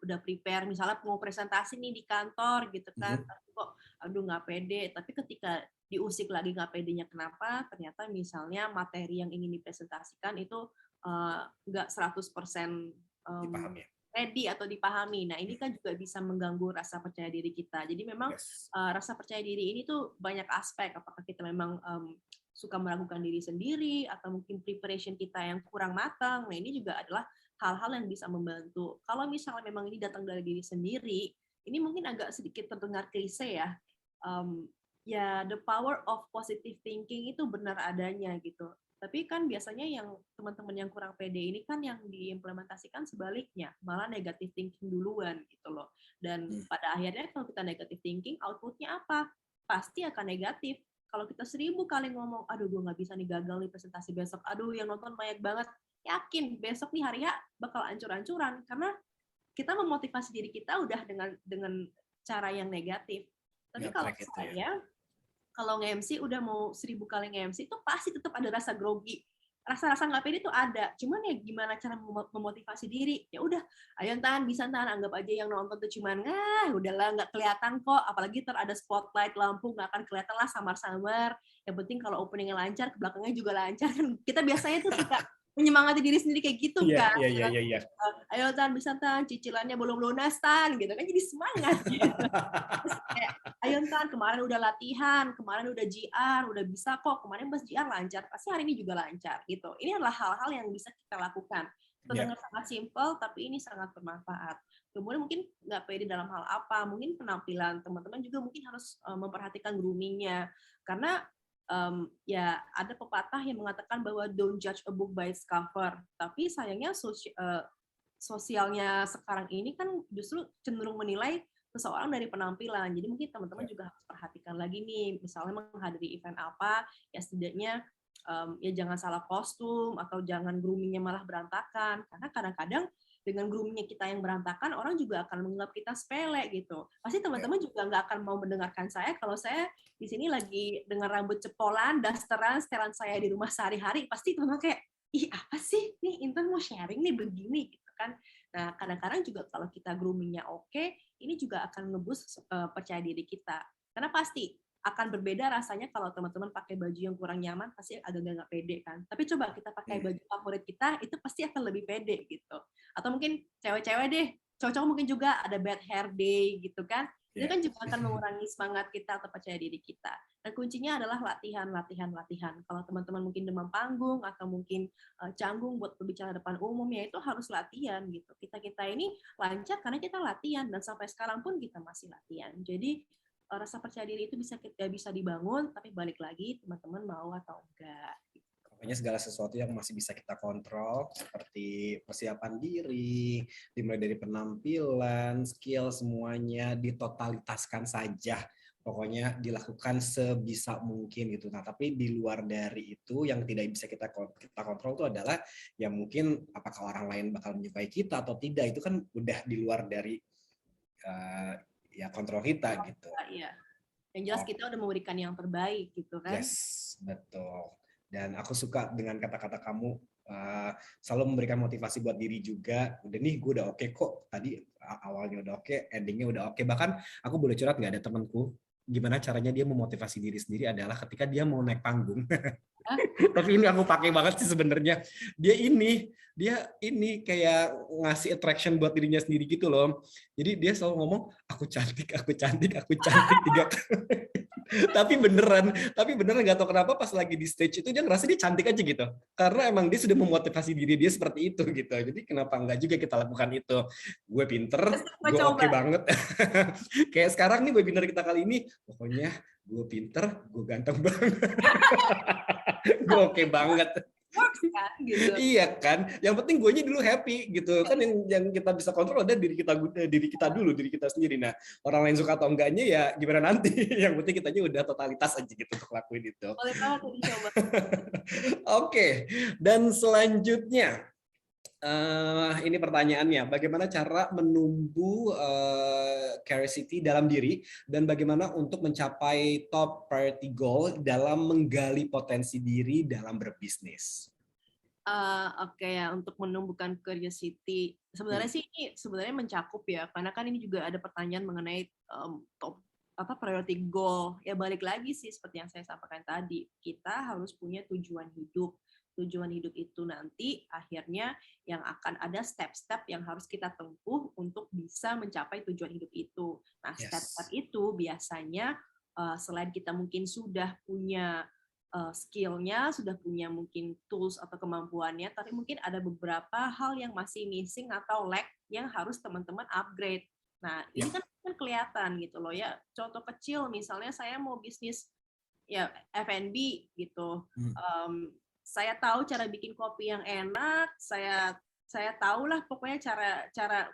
B: udah prepare, misalnya mau presentasi nih di kantor gitu kan, tapi kok aduh nggak pede, tapi ketika diusik lagi nggak pedenya kenapa, ternyata misalnya materi yang ingin dipresentasikan itu nggak 100%
A: Dipahami.
B: ready atau dipahami. Nah, ini kan juga bisa mengganggu rasa percaya diri kita. Jadi memang
A: Yes.
B: rasa percaya diri ini tuh banyak aspek. Apakah kita memang suka meragukan diri sendiri, atau mungkin preparation kita yang kurang matang. Nah, ini juga adalah hal-hal yang bisa membantu. Kalau misalnya memang ini datang dari diri sendiri, ini mungkin agak sedikit terdengar klise ya. Ya, the power of positive thinking itu benar adanya gitu. Tapi kan biasanya yang teman-teman yang kurang pede ini kan yang diimplementasikan sebaliknya, malah negative thinking duluan gitu loh. Dan pada akhirnya kalau kita negative thinking, outputnya apa? Pasti akan negatif. Kalau kita 1000 kali ngomong, aduh gue nggak bisa nih, gagal nih presentasi besok, aduh yang nonton banyak banget, yakin besok nih hari H bakal ancur-ancuran, karena kita memotivasi diri kita udah dengan cara yang negatif. Tapi
A: Ya,
B: kalau
A: track itu ya.
B: saya, kalau nge-MC udah mau 1000 kali nge-MC itu pasti tetap ada rasa grogi. Rasa-rasa nggak pede itu ada. Cuman ya gimana cara memotivasi diri? Ya udah, ayo Tan, bisa Tan, anggap aja yang nonton tuh cuman udahlah nggak kelihatan kok. Apalagi ada spotlight, lampu nggak akan kelihatan lah, samar-samar. Yang penting kalau openingnya lancar, ke belakangnya juga lancar. Kan kita biasanya tuh suka menyemangati diri sendiri kayak gitu kan.
A: Iya.
B: Ayo Tan, bisa Tan, cicilannya belum lunas Tan, gitu kan, jadi semangat gitu. Terus kayak, ayo Tan, kemarin udah latihan, kemarin udah GR, udah bisa kok, kemarin pas GR lancar, pasti hari ini juga lancar gitu. Ini adalah hal-hal yang bisa kita lakukan. Terdengar sangat simpel, tapi ini sangat bermanfaat. Kemudian mungkin nggak pede dalam hal apa, mungkin penampilan, teman-teman juga mungkin harus memperhatikan groomingnya, karena ya ada pepatah yang mengatakan bahwa don't judge a book by its cover, tapi sayangnya sosialnya sekarang ini kan justru cenderung menilai seseorang dari penampilan. Jadi mungkin teman-teman juga harus perhatikan lagi nih, misalnya menghadiri event apa, ya setidaknya ya jangan salah kostum, atau jangan groomingnya malah berantakan, karena kadang-kadang dengan groomingnya kita yang berantakan, orang juga akan menganggap kita sepele gitu. Pasti teman-teman juga nggak akan mau mendengarkan saya kalau saya di sini lagi dengan rambut cepolan, dasteran, setelan saya di rumah sehari-hari, pasti teman-teman kayak, ih apa sih nih Intan mau sharing nih begini gitu kan. Nah kadang-kadang juga kalau kita groomingnya oke, ini juga akan ngeboost percaya diri kita, karena pasti akan berbeda rasanya kalau teman-teman pakai baju yang kurang nyaman, pasti agak nggak pede kan. Tapi coba kita pakai baju favorit kita, itu pasti akan lebih pede gitu. Atau mungkin cewek-cewek deh, cowok-cowok mungkin juga ada bad hair day gitu kan. Itu kan juga akan mengurangi semangat kita atau percaya diri kita. Dan kuncinya adalah latihan. Kalau teman-teman mungkin demam panggung atau mungkin canggung buat berbicara depan umum, ya itu harus latihan gitu. Kita ini lancar karena kita latihan, dan sampai sekarang pun kita masih latihan. Jadi rasa percaya diri itu bisa dibangun, tapi balik lagi teman-teman mau atau enggak.
A: Pokoknya segala sesuatu yang masih bisa kita kontrol, seperti persiapan diri, dimulai dari penampilan, skill, semuanya ditotalitaskan saja. Pokoknya dilakukan sebisa mungkin gitu. Nah, tapi di luar dari itu yang tidak bisa kita kontrol itu adalah ya mungkin apakah orang lain bakal menyukai kita atau tidak. Itu kan udah di luar dari uh, ya kontrol kita gitu.
B: Iya. Yang jelas kita udah memberikan yang terbaik gitu kan.
A: Yes, betul. Dan aku suka dengan kata-kata kamu selalu memberikan motivasi buat diri juga. Udah nih, gue udah oke kok. Tadi awalnya udah oke, endingnya udah oke. Bahkan aku boleh curhat, nggak ada temanku. Gimana caranya dia memotivasi diri sendiri adalah ketika dia mau naik panggung. Tapi ini aku pakai banget sih sebenarnya. Dia ini kayak ngasih attraction buat dirinya sendiri gitu loh. Jadi dia selalu ngomong, aku cantik, aku cantik, aku cantik 3 kali. Tapi beneran nggak tahu kenapa pas lagi di stage itu dia ngerasa dia cantik aja gitu. Karena emang dia sudah memotivasi diri dia seperti itu gitu. Jadi kenapa nggak juga kita lakukan itu? Gue pinter, gue oke banget. Kayak sekarang nih webinar kita kali ini, pokoknya gue pinter, gue ganteng banget. Gue oke banget.
B: Works kan gitu.
A: Iya kan, yang penting gue dulu happy gitu kan, yang kita bisa kontrol ada diri kita dulu, diri kita sendiri. Nah, orang lain suka atau enggaknya ya gimana nanti, yang penting kita udah totalitas aja gitu untuk lakuin itu.
B: Boleh banget dicoba.
A: Oke, dan selanjutnya ini pertanyaannya, bagaimana cara menumbuh curiosity dalam diri dan bagaimana untuk mencapai top priority goal dalam menggali potensi diri dalam berbisnis?
B: Oke ya, untuk menumbuhkan curiosity sebenarnya sih ini sebenarnya mencakup ya, karena kan ini juga ada pertanyaan mengenai top priority goal. Ya balik lagi sih seperti yang saya sampaikan tadi, kita harus punya tujuan hidup. Tujuan hidup itu nanti akhirnya yang akan ada step-step yang harus kita tempuh untuk bisa mencapai tujuan hidup itu. Nah, step-step itu biasanya selain kita mungkin sudah punya skill-nya, sudah punya mungkin tools atau kemampuannya, tapi mungkin ada beberapa hal yang masih missing atau lack yang harus teman-teman upgrade. Nah, ini kan kelihatan gitu loh ya. Contoh kecil, misalnya saya mau bisnis ya F&B gitu. Saya tahu cara bikin kopi yang enak, saya tahu lah pokoknya cara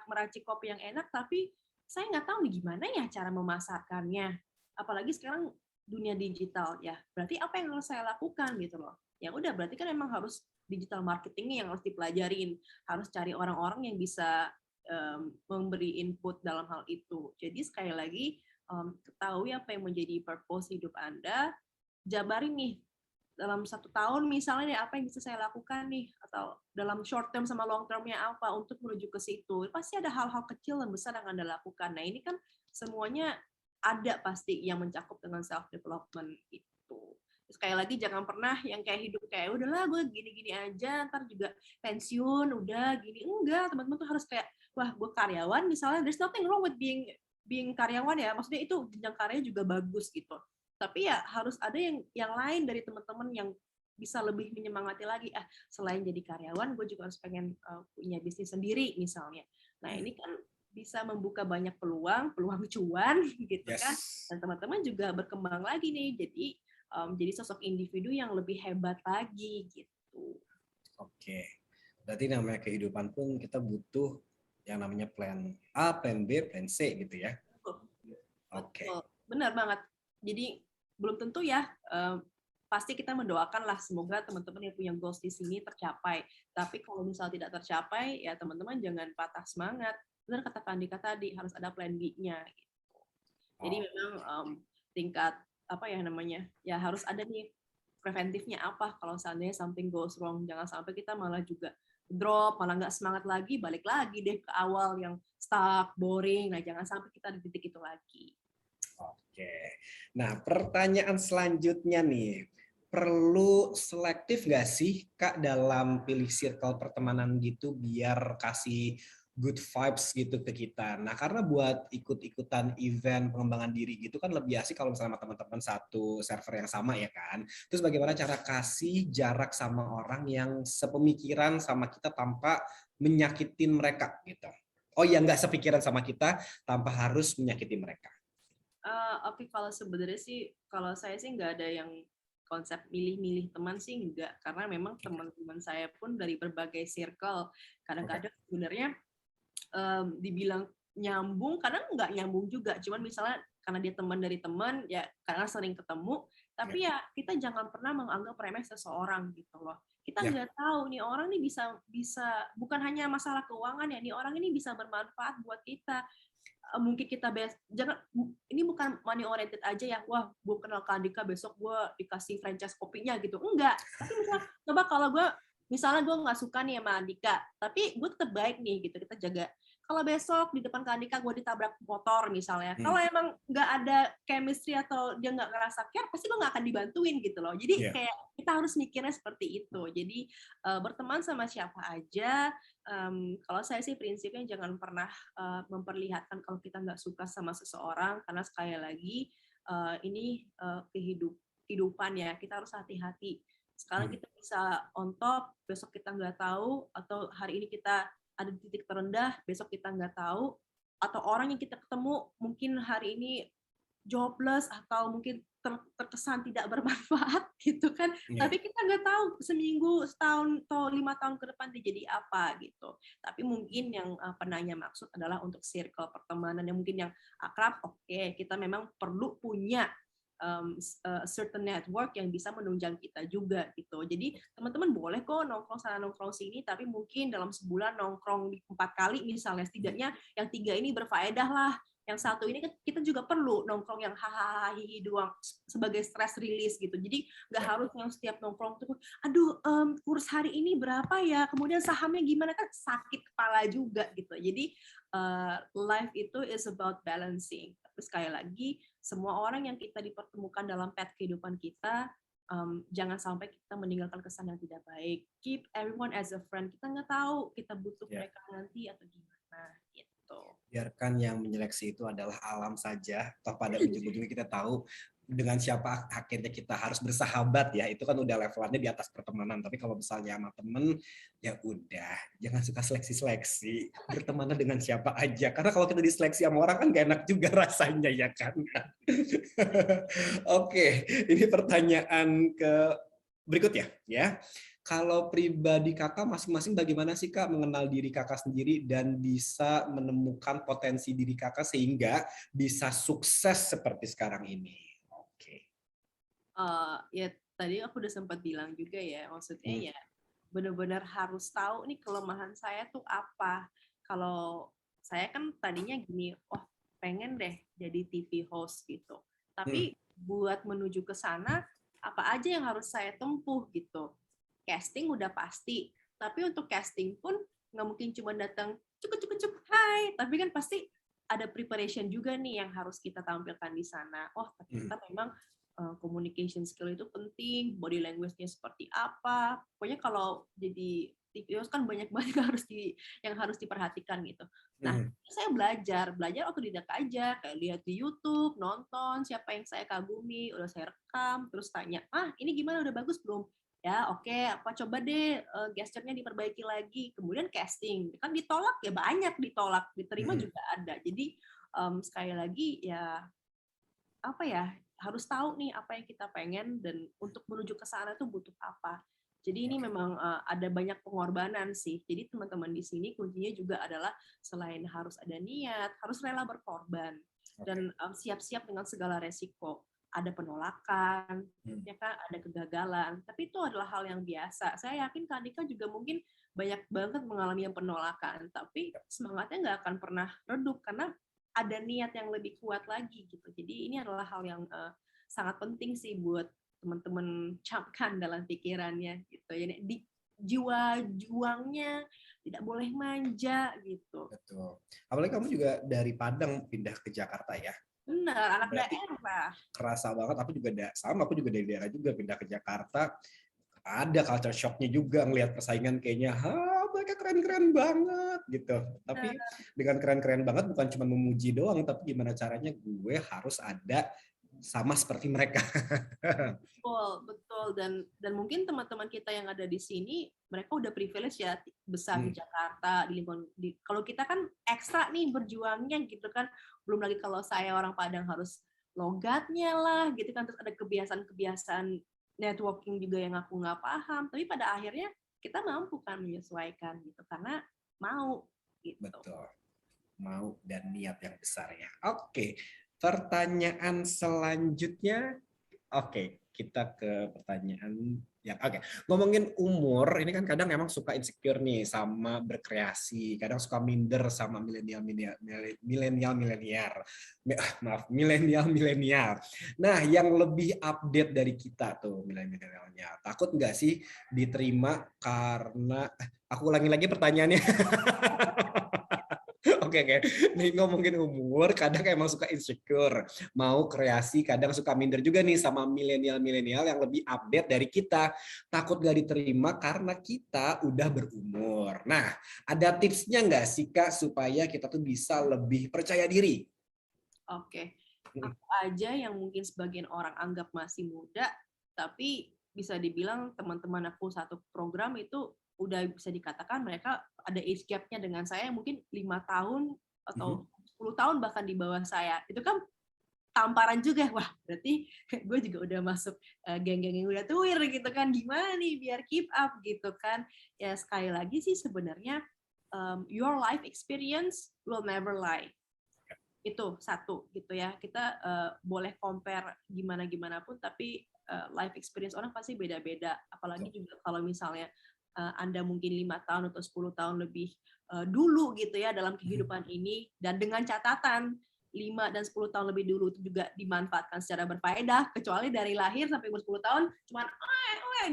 B: meracik kopi yang enak, tapi saya nggak tahu nih gimana ya cara memasarkannya. Apalagi sekarang dunia digital ya, berarti apa yang harus saya lakukan gitu loh. Ya udah, berarti kan memang harus digital marketing yang harus dipelajarin, harus cari orang-orang yang bisa memberi input dalam hal itu. Jadi sekali lagi ketahui apa yang menjadi purpose hidup Anda, jabarin nih dalam 1 tahun misalnya apa yang bisa saya lakukan nih, atau dalam short term sama long termnya apa untuk menuju ke situ. Pasti ada hal-hal kecil dan besar yang Anda lakukan. Nah ini kan semuanya ada pasti yang mencakup dengan self development itu. Sekali lagi jangan pernah yang kayak hidup kayak udahlah gue gini-gini aja ntar juga pensiun udah gini, enggak. Teman-teman tuh harus kayak wah gue karyawan misalnya, there's nothing wrong with being karyawan ya, maksudnya itu jenjang karirnya juga bagus gitu, tapi ya harus ada yang lain dari teman-teman yang bisa lebih menyemangati lagi. Selain jadi karyawan gue juga harus pengen punya bisnis sendiri misalnya. Nah ini kan bisa membuka banyak peluang cuan gitu kan, dan teman-teman juga berkembang lagi nih, jadi sosok individu yang lebih hebat lagi gitu.
A: Oke, berarti namanya kehidupan pun kita butuh yang namanya plan A, plan B, plan C gitu ya.
B: Oke. Benar banget. Jadi belum tentu ya, pasti kita mendoakan lah semoga teman-teman yang punya goals di sini tercapai. Tapi kalau misalnya tidak tercapai, ya teman-teman jangan patah semangat. Benar kata Kak Andika tadi, harus ada plan B-nya gitu. Jadi memang tingkat apa ya namanya, ya harus ada nih preventifnya apa kalau seandainya something goes wrong. Jangan sampai kita malah juga drop, malah nggak semangat lagi, balik lagi deh ke awal yang stuck, boring. Nah jangan sampai kita di titik itu lagi.
A: Oke, nah pertanyaan selanjutnya nih, perlu selektif nggak sih Kak dalam pilih circle pertemanan gitu biar kasih good vibes gitu ke kita. Nah karena buat ikut-ikutan event pengembangan diri gitu kan lebih asik kalau misalnya teman-teman satu server yang sama ya kan. Terus bagaimana cara kasih jarak sama orang yang sepemikiran sama kita tanpa menyakitin mereka gitu. Oh ya, nggak sepikiran sama kita tanpa harus menyakiti mereka.
B: Oke, kalau sebenarnya sih, kalau saya sih nggak ada yang konsep milih-milih teman sih enggak, karena memang teman-teman saya pun dari berbagai circle. Kadang-kadang sebenarnya dibilang nyambung, kadang nggak nyambung juga. Cuman misalnya karena dia teman dari teman, ya karena sering ketemu, tapi ya kita jangan pernah menganggap remeh seseorang gitu loh. Kita nggak tahu nih orang nih bisa bukan hanya masalah keuangan ya, nih orang ini bisa bermanfaat buat kita. Mungkin kita jangan, ini bukan money oriented aja ya, wah gue kenal Kak Andika besok gue dikasih franchise kopinya gitu, enggak. Tapi misalnya coba kalau misalnya gue nggak suka nih sama Andika, tapi gue tetap baik nih gitu, kita jaga. Kalau besok di depan Kak Andika gue ditabrak motor misalnya, kalau emang nggak ada chemistry atau dia nggak ngerasa care, pasti gue nggak akan dibantuin gitu loh. Jadi kayak kita harus mikirnya seperti itu. Jadi berteman sama siapa aja. Kalau saya sih prinsipnya jangan pernah memperlihatkan kalau kita nggak suka sama seseorang, karena sekali lagi ini kehidupan ya, kita harus hati-hati. Sekarang kita bisa on top, besok kita nggak tahu, atau hari ini kita ada di titik terendah, besok kita nggak tahu, atau orang yang kita ketemu mungkin hari ini jobless atau mungkin terkesan tidak bermanfaat gitu kan, tapi kita nggak tahu seminggu, setahun, atau 5 tahun ke depan dia jadi apa gitu. Tapi mungkin yang penanya maksud adalah untuk circle pertemanan yang mungkin yang akrab, oke, kita memang perlu punya certain network yang bisa menunjang kita juga gitu. Jadi teman-teman boleh kok nongkrong sana nongkrong sini, tapi mungkin dalam sebulan nongkrong 4 kali misalnya, setidaknya yang 3 ini berfaedah lah. Yang 1 ini kan kita juga perlu nongkrong yang hahaha hihi doang sebagai stress release gitu. Jadi nggak harus yang setiap nongkrong tuh, aduh kurs hari ini berapa ya, kemudian sahamnya gimana, kan sakit kepala juga gitu. Jadi life itu is about balancing. Tapi sekali lagi, semua orang yang kita dipertemukan dalam path kehidupan kita, jangan sampai kita meninggalkan kesan yang tidak baik. Keep everyone as a friend. Kita nggak tahu kita butuh mereka nanti atau gimana gitu.
A: Biarkan yang menyeleksi itu adalah alam saja. Toh pada ujung-ujungnya kita tahu dengan siapa akhirnya kita harus bersahabat ya. Itu kan udah levelannya di atas pertemanan. Tapi kalau misalnya sama temen, ya udah, jangan suka seleksi-seleksi. Bertemanlah dengan siapa aja. Karena kalau kita diseleksi sama orang kan gak enak juga rasanya ya kan. Oke, ini pertanyaan berikutnya ya. Kalau pribadi kakak masing-masing bagaimana sih kak mengenal diri kakak sendiri dan bisa menemukan potensi diri kakak sehingga bisa sukses seperti sekarang ini? Oke.
B: Ya tadi aku udah sempat bilang juga ya, maksudnya ya benar-benar harus tahu nih kelemahan saya tuh apa. Kalau saya kan tadinya gini, oh pengen deh jadi TV host gitu. Tapi buat menuju ke sana, apa aja yang harus saya tempuh gitu. Casting udah pasti, tapi untuk casting pun nggak mungkin cuma datang cuk, hai, tapi kan pasti ada preparation juga nih yang harus kita tampilkan di sana. Oh ternyata memang communication skill itu penting, body language-nya seperti apa. Pokoknya kalau jadi TV host kan banyak banget yang harus diperhatikan gitu. Nah, saya belajar otodidak aja, kayak lihat di YouTube, nonton siapa yang saya kagumi, udah saya rekam, terus tanya, ini gimana, udah bagus belum? Ya oke, apa coba deh gesturnya diperbaiki lagi, kemudian casting, kan ditolak ya banyak, ditolak, diterima juga ada. Jadi sekali lagi ya apa ya, harus tahu nih apa yang kita pengen dan untuk menuju ke sana tuh butuh apa. Jadi ini memang ada banyak pengorbanan sih. Jadi teman-teman di sini kuncinya juga adalah selain harus ada niat, harus rela berkorban dan siap-siap dengan segala resiko. Ada penolakan, ya kan, ada kegagalan. Tapi itu adalah hal yang biasa. Saya yakin Kak Dika juga mungkin banyak banget mengalami yang penolakan, tapi semangatnya nggak akan pernah redup karena ada niat yang lebih kuat lagi gitu. Jadi ini adalah hal yang sangat penting sih buat teman-teman camkan dalam pikirannya gitu. Jadi di jiwa juangnya tidak boleh manja gitu.
A: Betul. Apalagi kamu juga dari Padang pindah ke Jakarta ya.
B: Benar, anak
A: Berarti
B: daerah.
A: kerasa banget. Aku juga dari daerah juga pindah ke Jakarta. Ada culture shock-nya juga ngelihat persaingan kayaknya, mereka keren-keren banget gitu. Tapi dengan keren-keren banget bukan cuma memuji doang, tapi gimana caranya gue harus ada sama seperti mereka.
B: Betul. Dan mungkin teman-teman kita yang ada di sini, mereka udah privilege ya besar di Jakarta, di lingkungan. Kalau kita kan ekstra nih berjuangnya gitu kan. Belum lagi kalau saya orang Padang harus logatnya lah gitu kan, terus ada kebiasaan-kebiasaan networking juga yang aku nggak paham, tapi pada akhirnya kita mampu kan menyesuaikan gitu karena mau gitu.
A: Betul. Mau dan niat yang besar ya. Oke, pertanyaan selanjutnya. Oke, kita ke pertanyaan yang ngomongin umur, ini kan kadang emang suka insecure nih sama berkreasi, kadang suka minder sama milenial. Nah, yang lebih update dari kita tuh milenialnya, takut nggak sih diterima karena aku ulangi lagi pertanyaannya. Oke. Nih ngomongin umur, kadang emang suka insecure, mau kreasi, kadang suka minder juga nih sama milenial yang lebih update dari kita. Takut gak diterima karena kita udah berumur. Nah, ada tipsnya nggak sih Kak supaya kita tuh bisa lebih percaya diri?
B: Oke, aku aja yang mungkin sebagian orang anggap masih muda, tapi bisa dibilang teman-teman aku satu program itu udah bisa dikatakan mereka ada age gap-nya dengan saya mungkin 5 tahun atau 10 tahun bahkan di bawah saya. Itu kan tamparan juga, wah berarti gue juga udah masuk geng-geng yang udah tuir gitu kan, gimana nih biar keep up gitu kan. Ya sekali lagi sih sebenarnya your life experience will never lie. Itu satu gitu ya, kita boleh compare gimana pun tapi life experience orang pasti beda-beda, apalagi juga kalau misalnya Anda mungkin 5 tahun atau 10 tahun lebih dulu gitu ya dalam kehidupan ini, dan dengan catatan 5 dan 10 tahun lebih dulu itu juga dimanfaatkan secara berfaedah, kecuali dari lahir sampai umur 10 tahun cuman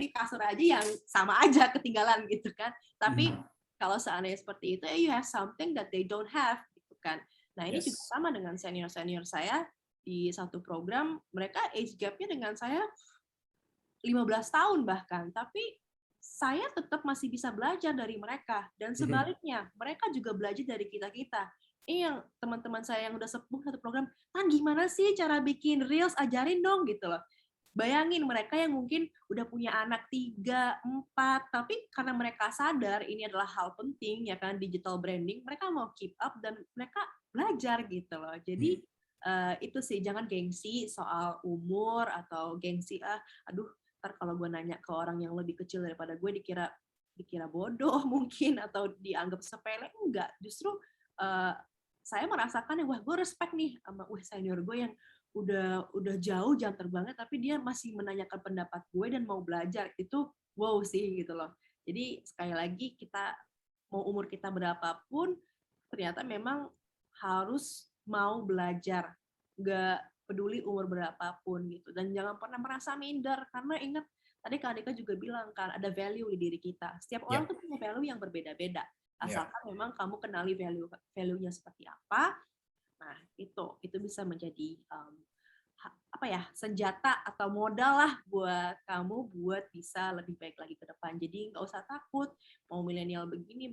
B: di kasur aja yang sama aja ketinggalan gitu kan. Tapi kalau seandainya seperti itu, you have something that they don't have gitu kan. Nah, ini juga sama dengan senior-senior saya di satu program, mereka age gap-nya dengan saya 15 tahun bahkan, tapi saya tetap masih bisa belajar dari mereka, dan sebaliknya, mereka juga belajar dari kita-kita. Ini yang teman-teman saya yang udah sepuh satu program, gimana sih cara bikin reels, ajarin dong gitu loh. Bayangin mereka yang mungkin udah punya anak 3, 4, tapi karena mereka sadar ini adalah hal penting ya kan, digital branding, mereka mau keep up dan mereka belajar gitu loh. Jadi itu sih, jangan gengsi soal umur atau gengsi aduh ntar kalau gue nanya ke orang yang lebih kecil daripada gue dikira bodoh mungkin atau dianggap sepele. Enggak, justru saya merasakan wah gue respect nih sama senior gue yang udah jauh jam terbangnya tapi dia masih menanyakan pendapat gue dan mau belajar. Itu wow sih gitu loh. Jadi sekali lagi, kita mau umur kita berapapun ternyata memang harus mau belajar, nggak peduli umur berapapun gitu, dan jangan pernah merasa minder karena ingat tadi Kak Andika juga bilang kan ada value di diri kita. Setiap orang tuh punya value yang berbeda-beda, asalkan memang kamu kenali value-nya seperti apa. Nah itu bisa menjadi senjata atau modal lah buat kamu buat bisa lebih baik lagi ke depan. Jadi nggak usah takut mau milenial begini.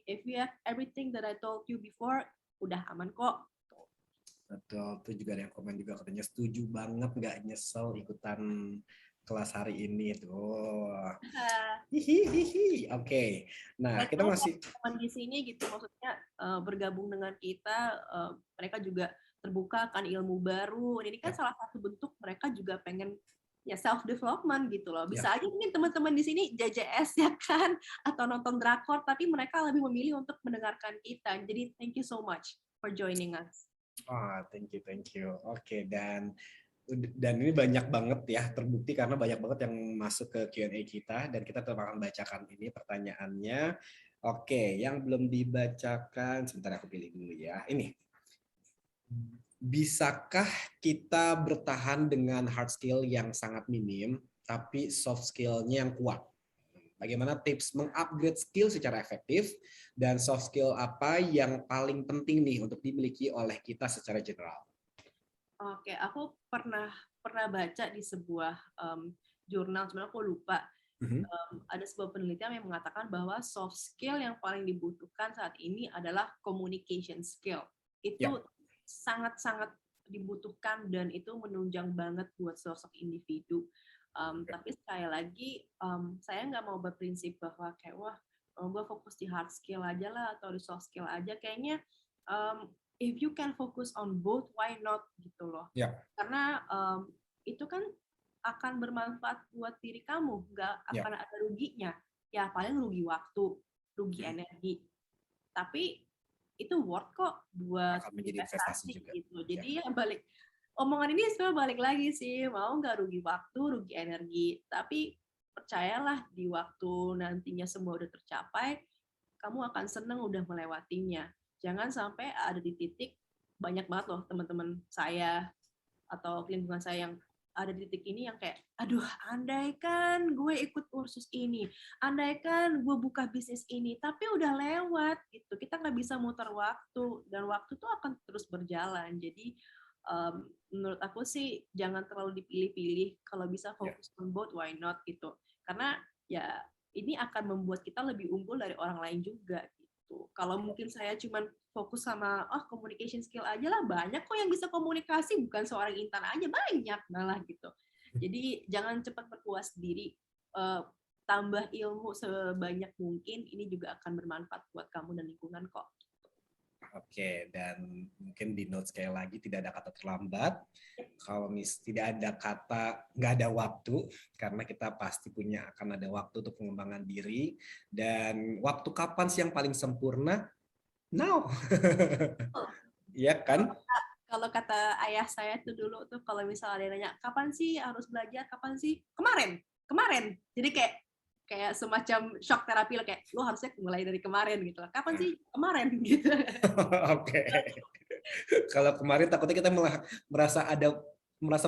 B: If you have everything that I told you before, udah aman kok.
A: Betul, tuh juga ada yang komen juga katanya setuju banget, nggak nyesel ikutan kelas hari ini tuh. Oke. Nah, kita masih
B: teman di sini gitu, maksudnya bergabung dengan kita, mereka juga terbuka kan ilmu baru. Ini kan salah satu bentuk mereka juga pengen ya self development gitu loh. Bisa aja mungkin teman-teman di sini JJS ya kan atau nonton drakor, tapi mereka lebih memilih untuk mendengarkan kita. Jadi thank you so much for joining us.
A: Thank you. Oke, dan ini banyak banget ya, terbukti karena banyak banget yang masuk ke Q&A kita, dan kita tetap akan bacakan ini pertanyaannya. Oke, yang belum dibacakan, sebentar aku pilih dulu ya. Ini, bisakah kita bertahan dengan hard skill yang sangat minim, tapi soft skill-nya yang kuat? Bagaimana tips mengupgrade skill secara efektif, dan soft skill apa yang paling penting nih untuk dimiliki oleh kita secara general?
B: Oke, aku pernah baca di sebuah jurnal, sebenarnya aku lupa. Ada sebuah penelitian yang mengatakan bahwa soft skill yang paling dibutuhkan saat ini adalah communication skill. Itu sangat-sangat dibutuhkan dan itu menunjang banget buat sosok individu. Tapi sekali lagi, saya nggak mau berprinsip bahwa kayak gue fokus di hard skill aja lah atau di soft skill aja. Kayaknya if you can focus on both, why not gitu loh. Karena itu kan akan bermanfaat buat diri kamu, nggak
A: Ya.
B: akan ada ruginya. Ya paling rugi waktu, rugi energi. Tapi itu worth kok buat
A: Akan menjadi investasi
B: investasi
A: juga.
B: gitu.
A: Ya.
B: Jadi ya balik omongan ini sebenarnya balik lagi sih, mau nggak rugi waktu, rugi energi. Tapi percayalah di waktu nantinya semua udah tercapai, kamu akan seneng udah melewatinya. Jangan sampai ada di titik banyak banget loh teman-teman saya atau lingkungan saya yang ada di titik ini yang kayak, aduh, andaikan gue ikut kursus ini, andaikan gue buka bisnis ini, tapi udah lewat gitu. Kita nggak bisa muter waktu dan waktu tuh akan terus berjalan. Jadi menurut aku sih jangan terlalu dipilih-pilih. Kalau bisa fokus on both, why not gitu. Karena ya ini akan membuat kita lebih unggul dari orang lain juga gitu. Kalau mungkin saya cuman fokus sama communication skill aja lah, banyak kok yang bisa komunikasi, bukan seorang Intan aja, banyak malah gitu. Jadi jangan cepat berpuas diri, tambah ilmu sebanyak mungkin, ini juga akan bermanfaat buat kamu dan lingkungan kok.
A: Oke, dan mungkin di note sekali lagi tidak ada kata terlambat. Kalau tidak ada kata nggak ada waktu, karena kita pasti akan ada waktu untuk pengembangan diri. Dan waktu kapan sih yang paling sempurna? Now. Iya kan?
B: Kalau kata ayah saya tuh dulu tuh, kalau misalnya dia nanya kapan sih harus belajar, kapan sih, kemarin. Jadi kayak semacam shock terapi lah, kayak lu harusnya mulai dari kemarin gitu lah. Kapan sih? Kemarin gitu.
A: Oke. Kalau kemarin takutnya kita merasa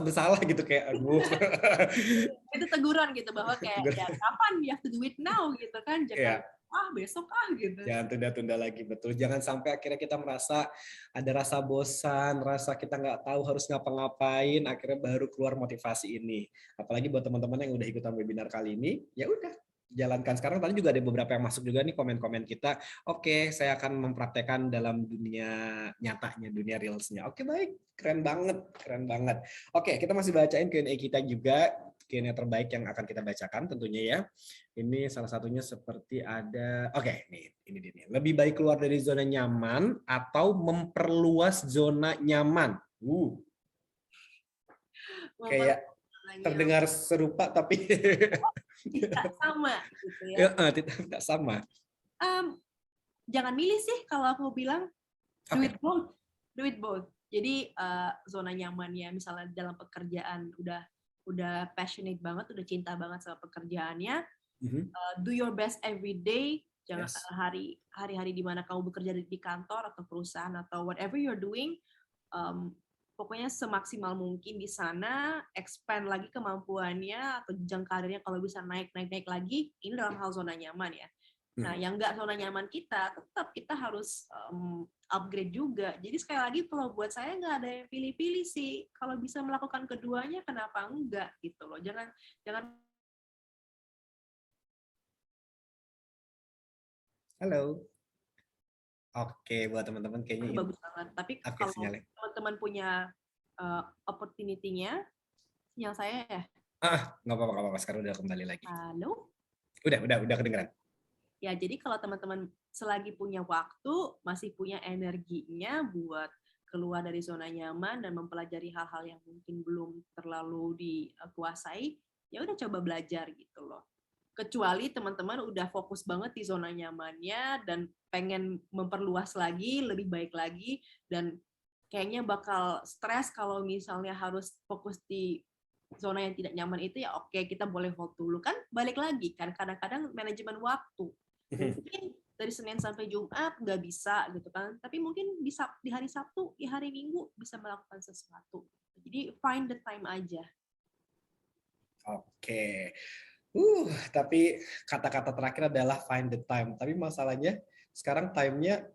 A: bersalah gitu, kayak aduh.
B: Itu teguran gitu, bahwa kayak ya kapan, you have to do it now gitu kan, jangan besok gitu.
A: Jangan tunda-tunda lagi, betul. Jangan sampai akhirnya kita merasa ada rasa bosan, rasa kita nggak tahu harus ngapa-ngapain, akhirnya baru keluar motivasi ini. Apalagi buat teman-teman yang udah ikutan webinar kali ini, ya udah jalankan sekarang. Tadi juga ada beberapa yang masuk juga nih komen-komen kita. Oke, saya akan mempraktekkan dalam dunia nyatanya, dunia reelsnya. Oke, baik, keren banget. Oke, kita masih bacain Q&A kita juga, Q&A terbaik yang akan kita bacakan tentunya ya. Ini salah satunya seperti ada, oke, nih, ini dia. Lebih baik keluar dari zona nyaman atau memperluas zona nyaman? Kayak terdengar serupa tapi
B: tidak sama gitu ya.
A: Tidak sama.
B: Jangan milih sih kalau aku bilang, do it both. Jadi zona nyamannya misalnya dalam pekerjaan udah passionate banget, udah cinta banget sama pekerjaannya, do your best every day. Jangan hari-hari di mana kamu bekerja di kantor atau perusahaan atau whatever you're doing, pokoknya semaksimal mungkin di sana, expand lagi kemampuannya atau jenjang karirnya kalau bisa naik lagi. Ini dalam hal zona nyaman ya. Nah, yang nggak zona nyaman kita, tetap kita harus upgrade juga. Jadi sekali lagi kalau buat saya nggak ada yang pilih-pilih sih. Kalau bisa melakukan keduanya, kenapa enggak gitu loh. Jangan.
A: Halo. Oke, buat teman-teman kayaknya
B: bagus banget. Tapi kalau teman-teman punya opportunity-nya, yang saya ya.
A: Nggak apa-apa. Sekarang udah kembali lagi.
B: Halo?
A: Udah kedengeran.
B: Ya, jadi kalau teman-teman selagi punya waktu, masih punya energinya buat keluar dari zona nyaman dan mempelajari hal-hal yang mungkin belum terlalu dikuasai, ya udah coba belajar gitu loh. Kecuali teman-teman udah fokus banget di zona nyamannya dan pengen memperluas lagi, lebih baik lagi, dan kayaknya bakal stres kalau misalnya harus fokus di zona yang tidak nyaman itu, ya oke, kita boleh hold dulu. Kan balik lagi kan, kadang-kadang manajemen waktu. Mungkin dari Senin sampai Jumat nggak bisa gitu kan, tapi mungkin di hari Sabtu, di hari Minggu bisa melakukan sesuatu. Jadi find the time aja.
A: Oke. Tapi kata-kata terakhir adalah find the time. Tapi masalahnya sekarang time-nya,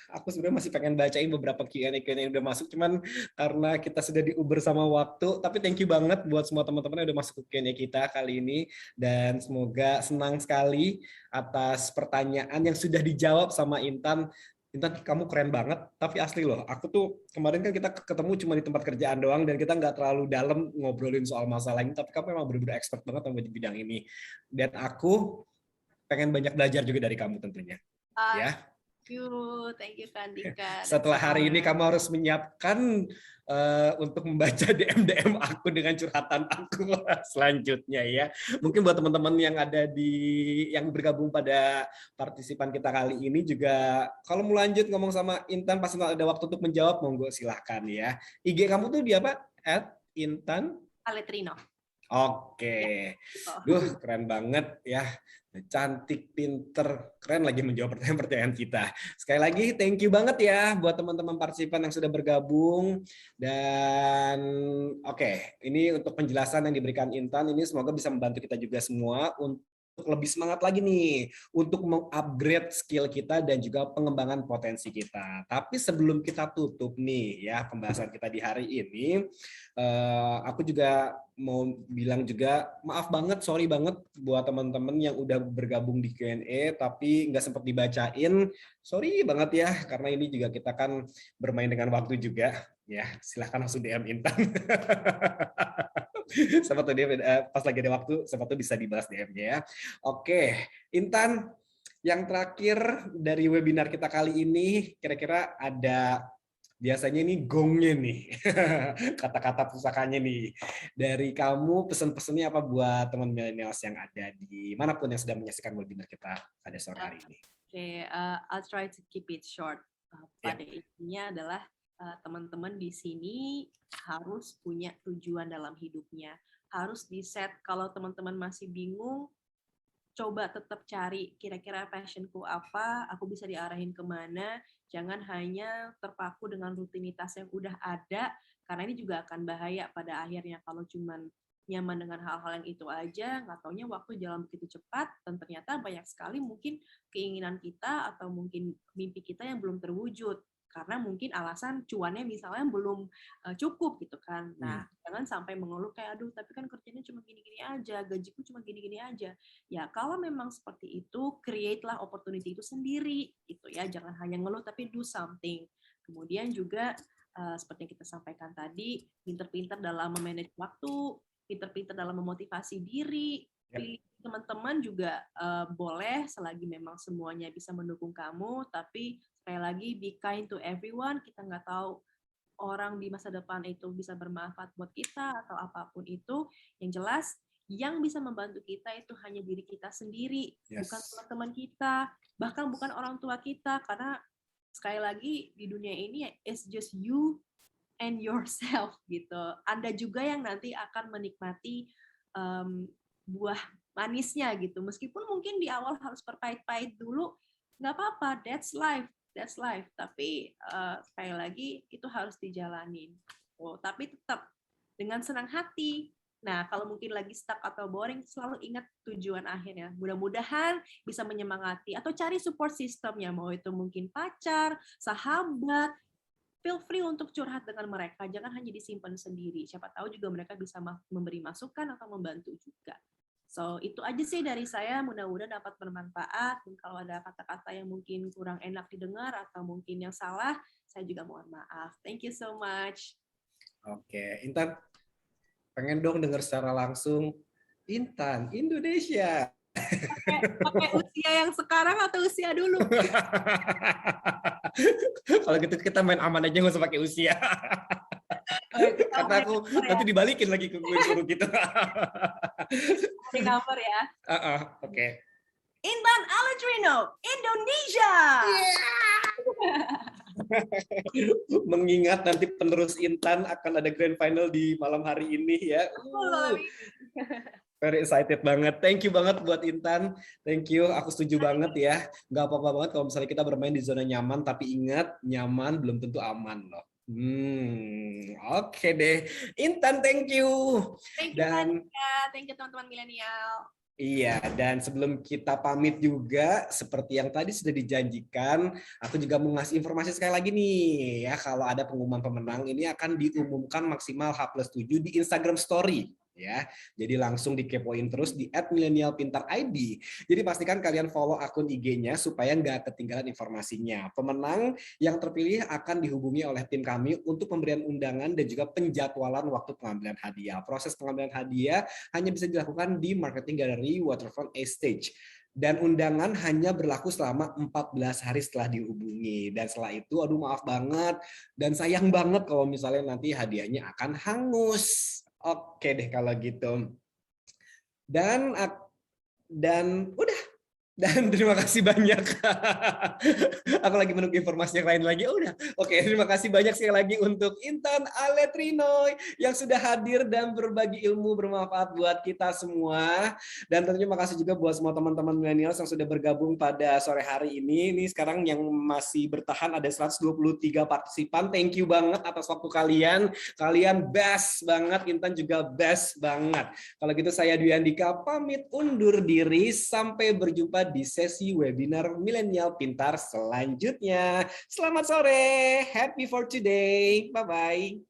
A: aku sebenarnya masih pengen bacain beberapa Q&A yang udah masuk, cuman karena kita sudah di-uber sama waktu. Tapi thank you banget buat semua teman-teman yang udah masuk ke Q&A kita kali ini, dan semoga senang sekali atas pertanyaan yang sudah dijawab sama Intan. Intan, kamu keren banget, tapi asli loh, aku tuh kemarin kan kita ketemu cuma di tempat kerjaan doang dan kita nggak terlalu dalam ngobrolin soal masalah ini, tapi kamu memang benar-benar expert banget di bidang ini. Dan aku pengen banyak belajar juga dari kamu tentunya. Ya.
B: Thank you Kak Andika.
A: Setelah hari ini kamu harus menyiapkan untuk membaca DM aku dengan curhatan aku selanjutnya ya. Mungkin buat teman-teman yang ada yang bergabung pada partisipan kita kali ini juga kalau mau lanjut ngomong sama Intan pasti ada waktu untuk menjawab, monggo silahkan ya. IG kamu tuh di apa? @Intan
B: Aletrino.
A: Oke. Duh, keren banget ya. Cantik, pinter, keren lagi menjawab pertanyaan-pertanyaan kita. Sekali lagi, thank you banget ya buat teman-teman partisipan yang sudah bergabung. Dan oke, ini untuk penjelasan yang diberikan Intan, ini semoga bisa membantu kita juga semua untuk lebih semangat lagi nih untuk mengupgrade skill kita dan juga pengembangan potensi kita. Tapi sebelum kita tutup nih ya pembahasan kita di hari ini, aku juga mau bilang juga maaf banget, sorry banget buat teman-teman yang udah bergabung di Q&A tapi nggak sempat dibacain. Sorry banget ya, karena ini juga kita kan bermain dengan waktu juga. Ya, silahkan langsung DM Intan. Siapa tuh dia pas lagi ada waktu, siapa tuh bisa dibalas DM-nya ya. Oke, Intan, yang terakhir dari webinar kita kali ini, kira-kira ada biasanya ini gongnya nih, kata-kata pusakanya nih. Dari kamu pesan-pesannya apa buat teman millennials yang ada di manapun yang sedang menyaksikan webinar kita pada sore hari ini?
B: Oke, I'll try to keep it short. Pada intinya adalah teman-teman di sini harus punya tujuan dalam hidupnya. Harus di-set, kalau teman-teman masih bingung, coba tetap cari kira-kira passionku apa, aku bisa diarahin kemana, jangan hanya terpaku dengan rutinitas yang udah ada, karena ini juga akan bahaya pada akhirnya kalau cuman nyaman dengan hal-hal yang itu aja, nggak taunya waktu jalan begitu cepat, dan ternyata banyak sekali mungkin keinginan kita atau mungkin mimpi kita yang belum terwujud, karena mungkin alasan cuannya misalnya belum cukup gitu kan. Nah, jangan sampai mengeluh kayak, aduh tapi kan kerjanya cuma gini-gini aja, gajiku cuma gini-gini aja. Ya, kalau memang seperti itu, create-lah opportunity itu sendiri, gitu ya. Jangan hanya ngeluh, tapi do something. Kemudian juga, seperti yang kita sampaikan tadi, pinter-pinter dalam memanage waktu, pinter-pinter dalam memotivasi diri, pilih teman-teman juga boleh, selagi memang semuanya bisa mendukung kamu, tapi sekali lagi, be kind to everyone, kita nggak tahu orang di masa depan itu bisa bermanfaat buat kita, atau apapun itu, yang jelas, yang bisa membantu kita itu hanya diri kita sendiri, bukan teman-teman kita, bahkan bukan orang tua kita, karena sekali lagi di dunia ini it's just you and yourself gitu. Anda juga yang nanti akan menikmati buah manisnya gitu. Meskipun mungkin di awal harus berpahit-pahit dulu, nggak apa-apa, that's life. Tapi sekali lagi itu harus dijalanin. Tapi tetap dengan senang hati. Nah, kalau mungkin lagi stuck atau boring, selalu ingat tujuan akhirnya. Mudah-mudahan bisa menyemangati atau cari support system-nya, mau itu mungkin pacar, sahabat, feel free untuk curhat dengan mereka. Jangan hanya disimpan sendiri. Siapa tahu juga mereka bisa memberi masukan atau membantu juga. So, itu aja sih dari saya. Mudah-mudahan dapat bermanfaat. Dan kalau ada kata-kata yang mungkin kurang enak didengar atau mungkin yang salah, saya juga mohon maaf. Thank you so much.
A: Oke, Intan, pengen dong dengar secara langsung Intan Indonesia.
B: Pakai usia yang sekarang atau usia dulu?
A: Kalau gitu kita main aman aja, nggak usah pakai usia. Karena aku nanti dibalikin lagi ke gue suruh gitu.
B: Di cover ya.
A: Oke.
B: Intan Aletrino, Indonesia.
A: Mengingat nanti penerus Intan akan ada grand final di malam hari ini ya. Very excited banget. Thank you banget buat Intan. Thank you. Aku setuju banget ya. Nggak apa-apa banget kalau misalnya kita bermain di zona nyaman, tapi ingat, nyaman belum tentu aman loh. Oke deh. Intan, thank you.
B: Thank you, thank you teman-teman milenial.
A: Iya, dan sebelum kita pamit juga, seperti yang tadi sudah dijanjikan, aku juga mau ngasih informasi sekali lagi nih, ya kalau ada pengumuman pemenang, ini akan diumumkan maksimal H+7 di Instagram Story. Ya, jadi langsung dikepoin terus di @milenialpintar_id. Jadi pastikan kalian follow akun IG-nya supaya nggak ketinggalan informasinya. Pemenang yang terpilih akan dihubungi oleh tim kami untuk pemberian undangan dan juga penjadwalan waktu pengambilan hadiah. Proses pengambilan hadiah hanya bisa dilakukan di Marketing Gallery Waterfront A Stage. Dan undangan hanya berlaku selama 14 hari setelah dihubungi. Dan setelah itu, aduh maaf banget, dan sayang banget kalau misalnya nanti hadiahnya akan hangus. Oke deh kalau gitu. Dan udah. Dan terima kasih banyak. Aku lagi menunggu informasi yang lain lagi. Oh, udah. Oke, terima kasih banyak sekali lagi untuk Intan Aletrinoy yang sudah hadir dan berbagi ilmu bermanfaat buat kita semua. Dan tentunya makasih juga buat semua teman-teman milenial yang sudah bergabung pada sore hari ini. Ini sekarang yang masih bertahan ada 123 partisipan. Thank you banget atas waktu kalian. Kalian best banget. Intan juga best banget. Kalau gitu saya Dwi Andika pamit undur diri. Sampai berjumpa di sesi webinar Milenial Pintar selanjutnya. Selamat sore, happy for today, bye-bye.